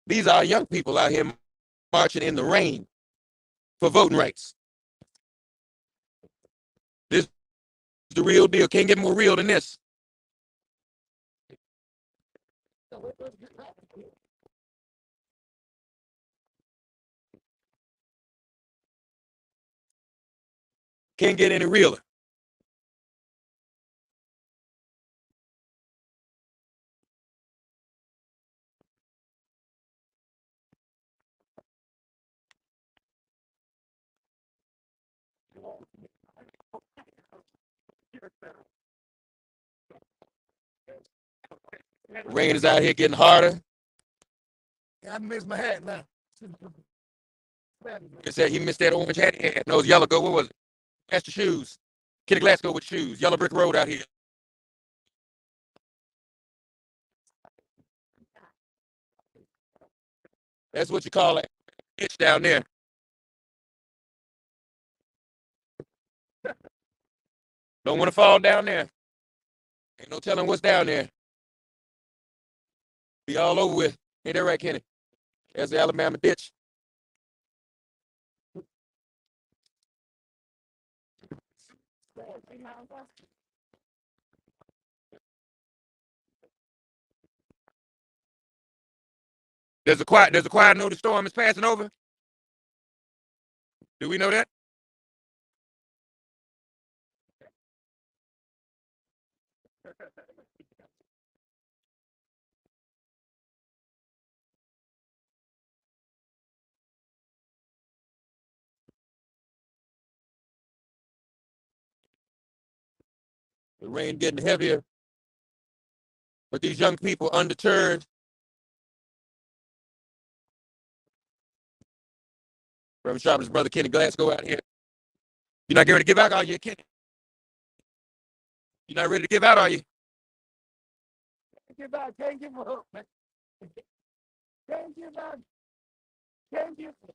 Speaker 1: These are our young people out here marching in the rain for voting rights. This is the real deal. Can't get more real than this. Can't get any realer. Rain is out here getting harder.
Speaker 8: I miss my hat now.
Speaker 1: He said he missed that orange hat he had. No, it was yellow. Go. What was it? That's the shoes. Kenny Glasgow with shoes. Yellow brick road out here. That's what you call it. Itch down there. Don't want to fall down there. Ain't no telling what's down there. Be all over with. Ain't that right, Kenny? That's the Alabama ditch. There's a quiet note the storm is passing over. Do we know that? The rain getting heavier, but these young people undeterred from Sharp's brother Kenny Glasgow out here. You're not getting ready to give out, are you, Kenny? You're not ready to give out, are you?
Speaker 8: Give out, can't give up, man. Can't give out. Can't give up.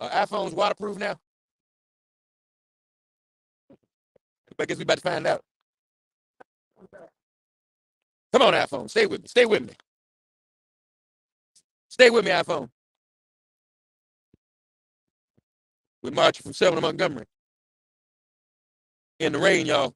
Speaker 1: iPhone's waterproof now. I guess we about to find out. Come on, iPhone. Stay with me. Stay with me. Stay with me, iPhone. We're marching from Selma to Montgomery. In the rain, y'all.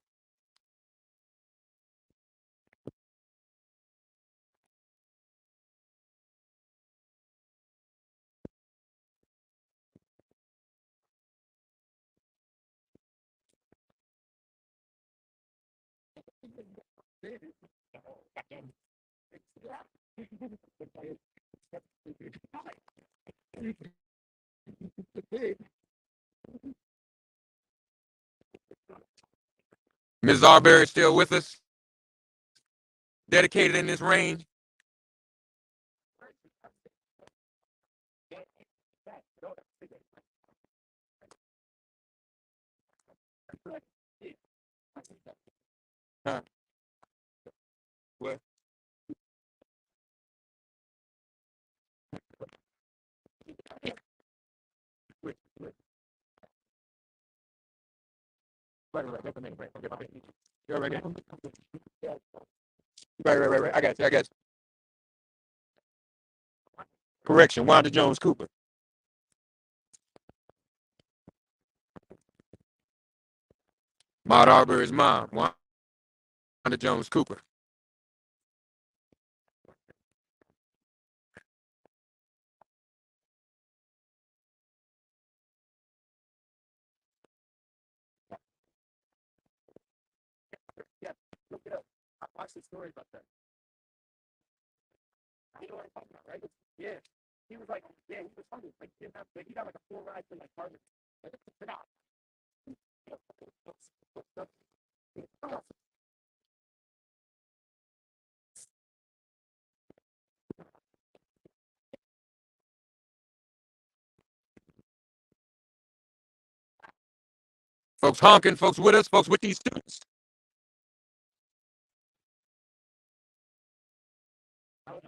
Speaker 1: Mrs. Arbery is still with us. Dedicated in this rain. Huh. What? Right. That's the name. Right. Okay, my bad. You're right there. Right. I got you. Correction. Wanda Jones Cooper. Maud Arbery's mom. Wanda Jones Cooper.
Speaker 8: Yeah, look it up. I watched the story about that. You know what I'm talking about, right? Yeah. He was like, yeah, he was hungry. Like, he got like a full ride to like Harvard.
Speaker 1: Folks honking, folks with us, folks with these students.
Speaker 8: The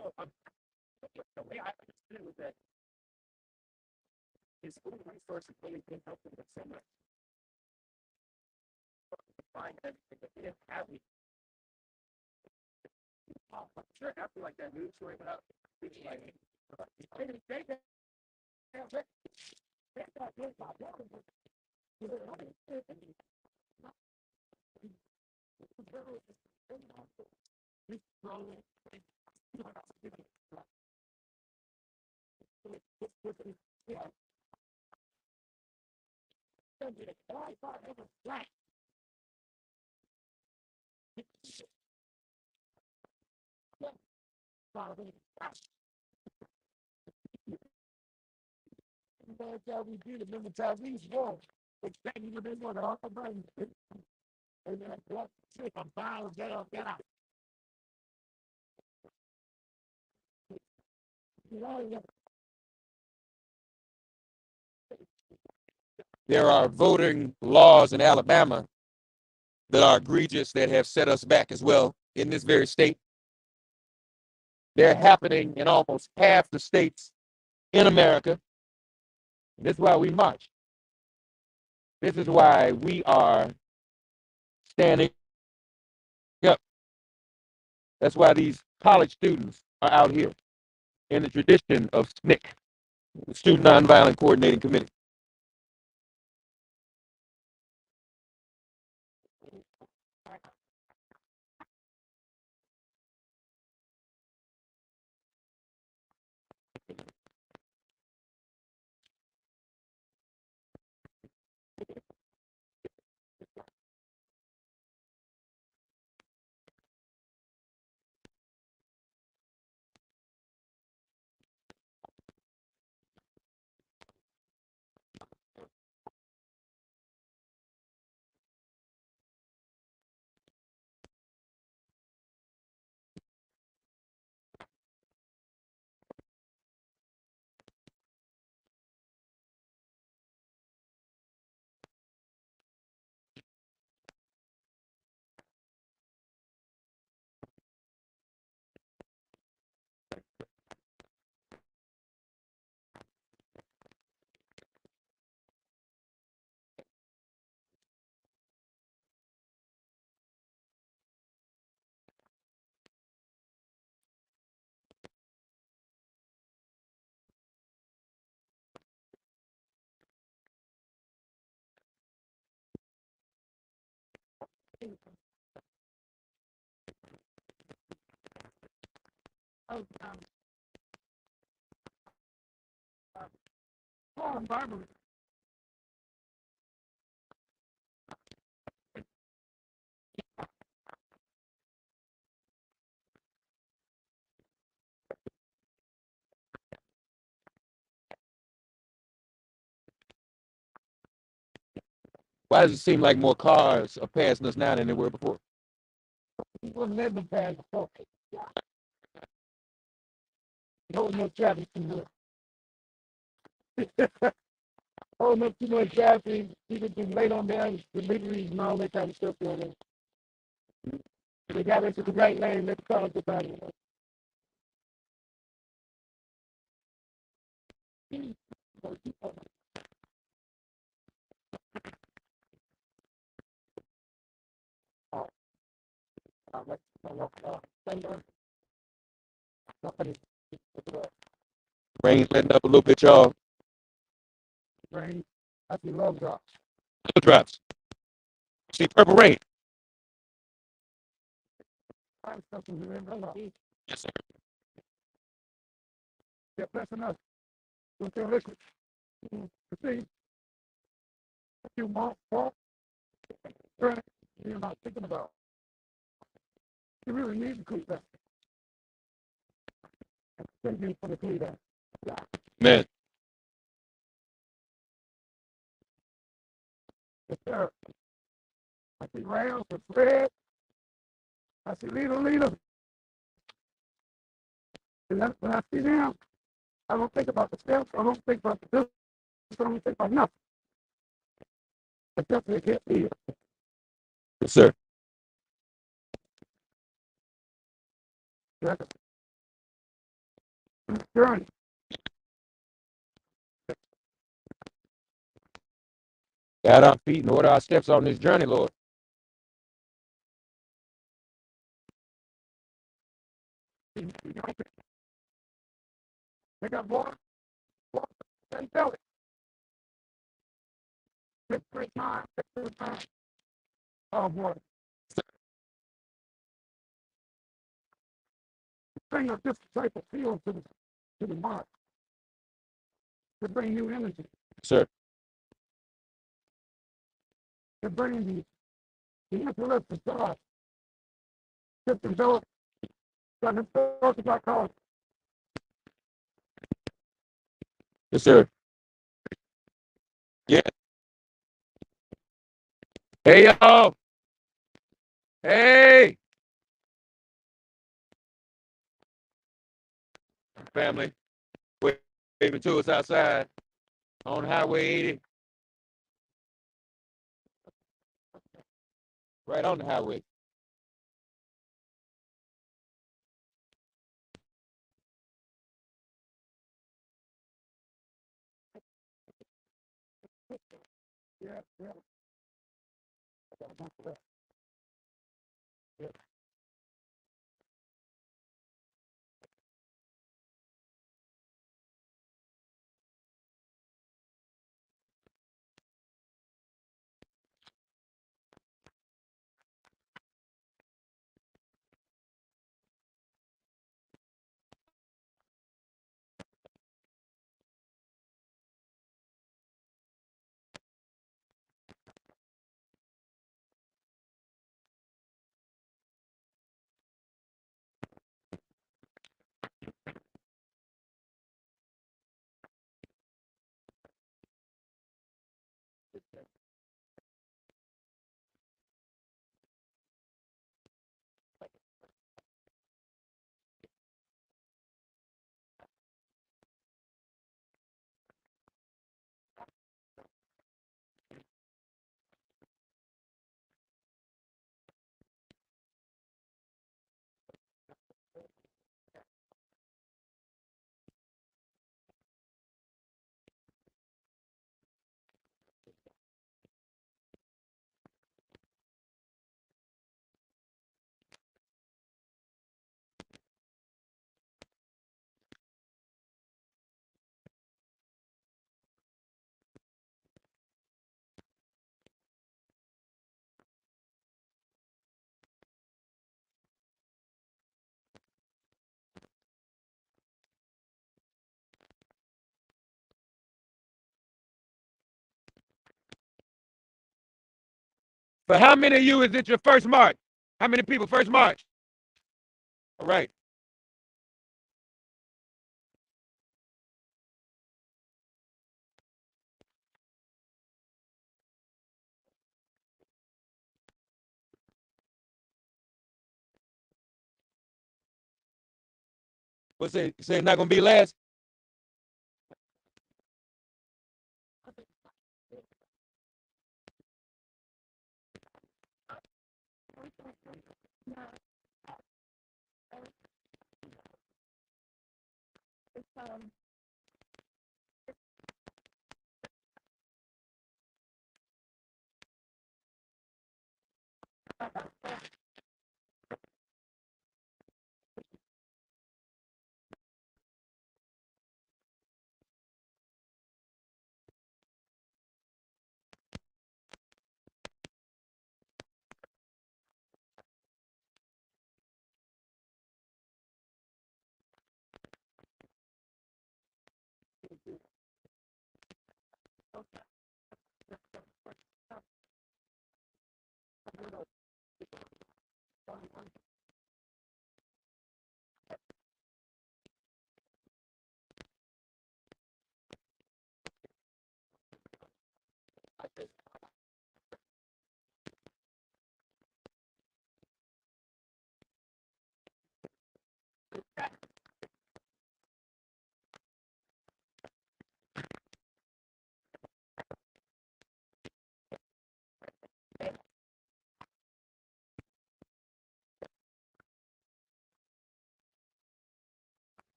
Speaker 8: way I understood it was that his school resources really didn't help him with so much. Find everything that he didn't have. I'm sure after like that news story went out, he was like, that's how we did it. Remember Tyrese Wall? Exactly what they want to talk about. And then what? I'm bound, get up, get out.
Speaker 1: There are voting laws in Alabama that are egregious that have set us back as well in this very state. They're happening in almost half the states in America. This is why we march. This is why we are standing up. That's why these college students are out here in the tradition of SNCC, the Student Nonviolent Coordinating Committee. Why does it seem like more cars are passing us now than there were before?
Speaker 8: People never pass before. No, no traffic. Oh, no too much traffic. People can late on their deliveries and all that kind of stuff. They got into the right lane. Let's talk about it.
Speaker 1: Rain letting up a little bit, y'all.
Speaker 8: Rain. I see love drops.
Speaker 1: Little drops. See purple rain. Yes, sir.
Speaker 8: They're blessing us with their liquid. To see what you want, you're not thinking about. You really need to cool that. Thank you for the cool that.
Speaker 1: Man.
Speaker 2: Yes, sir. I see Rams with Fred. I see leader. And that's when I see them, I don't think about the steps. I don't think about the distance. I don't think about nothing. Except they get me.
Speaker 1: Yes, sir.
Speaker 2: That's a journey.
Speaker 1: Guide our feet and order our steps on this journey, Lord.
Speaker 2: They got water, and belly. Six great time. Oh, boy. Bring of this type of field to the mark to bring new energy,
Speaker 1: Sir.
Speaker 2: to bring the intellect of God, to develop the historical psychology.
Speaker 1: Yes, sir. Yeah. Hey, y'all. Hey, family. Waving to us outside on Highway 80. Right on the highway.
Speaker 2: Yeah, yeah.
Speaker 1: For how many of you is it your first march? How many people first march? All right. What's it? Say it's not gonna be last?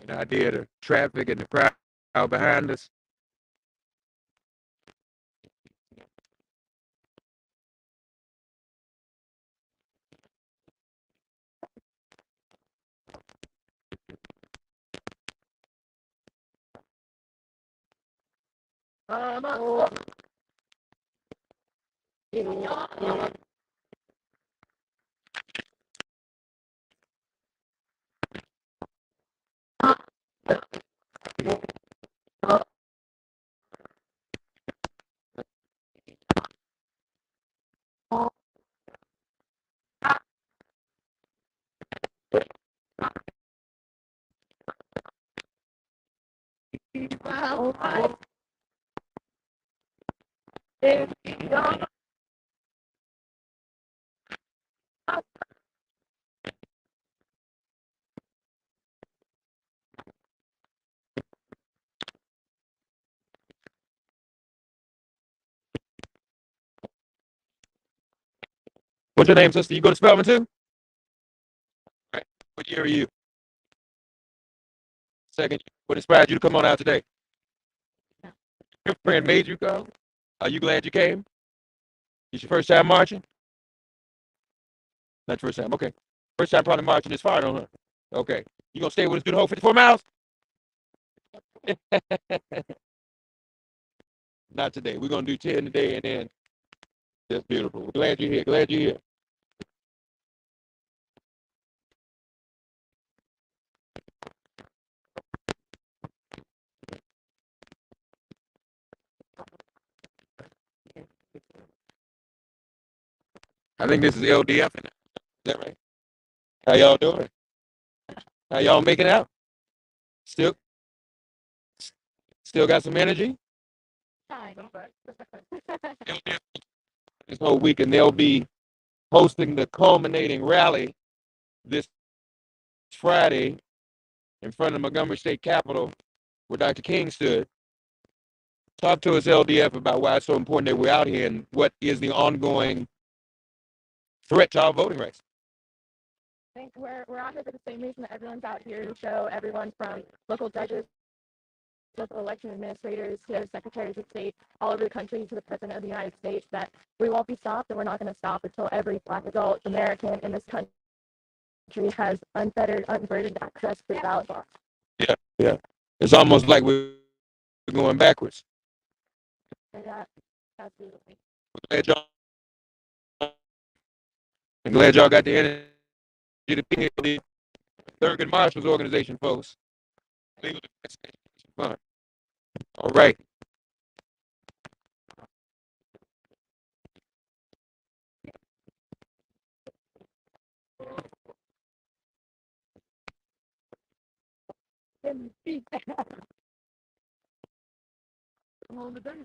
Speaker 1: An idea of the traffic and the crowd behind us. What's your name, sister? You go to Spelman too? What year are you? Second. What inspired you to come on out today? Your friend made you come? Are you glad you came? It's your first time marching? Not your first time. Okay. First time probably marching this far, don't it? Okay. You gonna stay with us through the whole 54 miles? Not today. We're gonna do 10 today and then that's beautiful. We're glad you're here. Glad you're here. I think this is LDF. Is that right? How y'all doing? How y'all making out? Still got some energy? LDF this whole week, and they'll be hosting the culminating rally this Friday in front of the Montgomery State Capitol where Dr. King stood. Talk to us, LDF, about why it's so important that we're out here and what is the ongoing threat to our voting rights.
Speaker 10: I think we're out here for the same reason that everyone's out here to show everyone from local judges, local election administrators, to secretaries of state all over the country, to the president of the United States, that we won't be stopped and we're not going to stop until every Black adult American in this country has unfettered, unburdened access to the ballot box.
Speaker 1: Yeah. It's almost like we're going backwards.
Speaker 10: Yeah, absolutely.
Speaker 1: I'm glad y'all got the energy to be here. Thurgood Marshall's organization, folks. Legal Defense Fund. All right.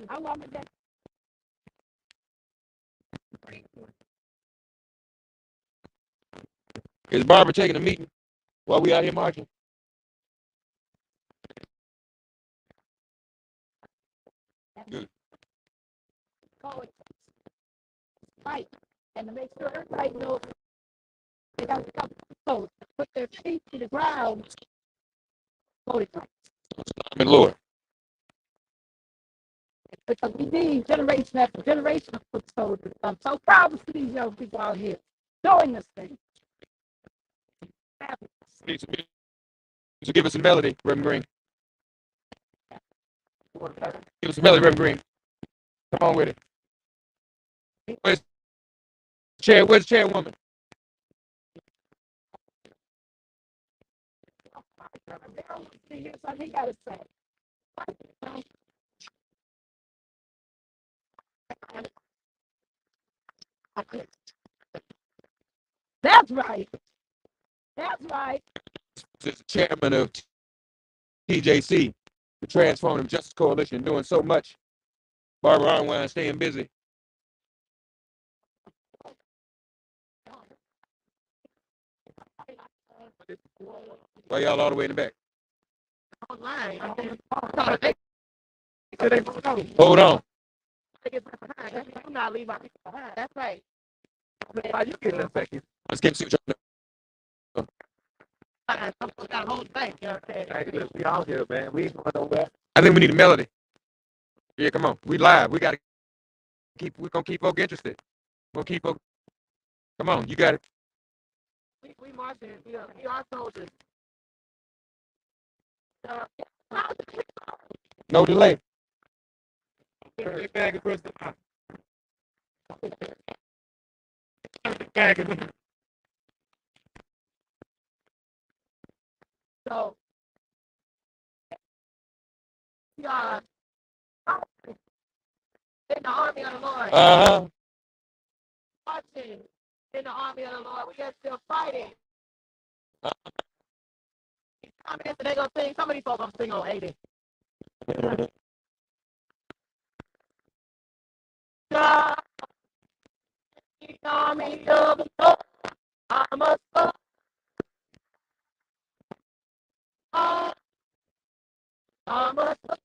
Speaker 10: I want to get
Speaker 1: Is Barbara taking a meeting while we out here marching? Good.
Speaker 10: forward, fight, and to make sure everybody knows they got to come vote, put their feet to the ground, voting rights.
Speaker 1: Amen, Lord.
Speaker 10: Because we need generation after generation of foot soldiers. I'm so proud to see these young people out here doing this thing.
Speaker 1: So give us some melody, Reverend Green. Give us some melody, Reverend Green. Come on with it. Where's the chairwoman?
Speaker 10: That's right. That's right.
Speaker 1: This is the chairman of TJC, the Transformative Justice Coalition, doing so much. Barbara Arnwine staying busy. Why y'all all the way in the back? Hold on.
Speaker 10: That's right.
Speaker 8: How you getting affected?
Speaker 1: Let's get you.
Speaker 10: That whole thing. You know what I'm saying?
Speaker 8: Hey, look, we out here, man. We ain't going nowhere.
Speaker 1: I think we need a melody. Yeah, come on. We live. We're gonna keep folk interested. We'll keep folk. Come on, you got it.
Speaker 10: We marching. We are soldiers.
Speaker 1: No delay.
Speaker 10: So we are in the army of the Lord. Marching in the army of the Lord. We are still fighting. Communists, they gonna sing. Some of these folks gonna sing on 80. God, the army of the Lord. I'm a soldier. I'm a soldier.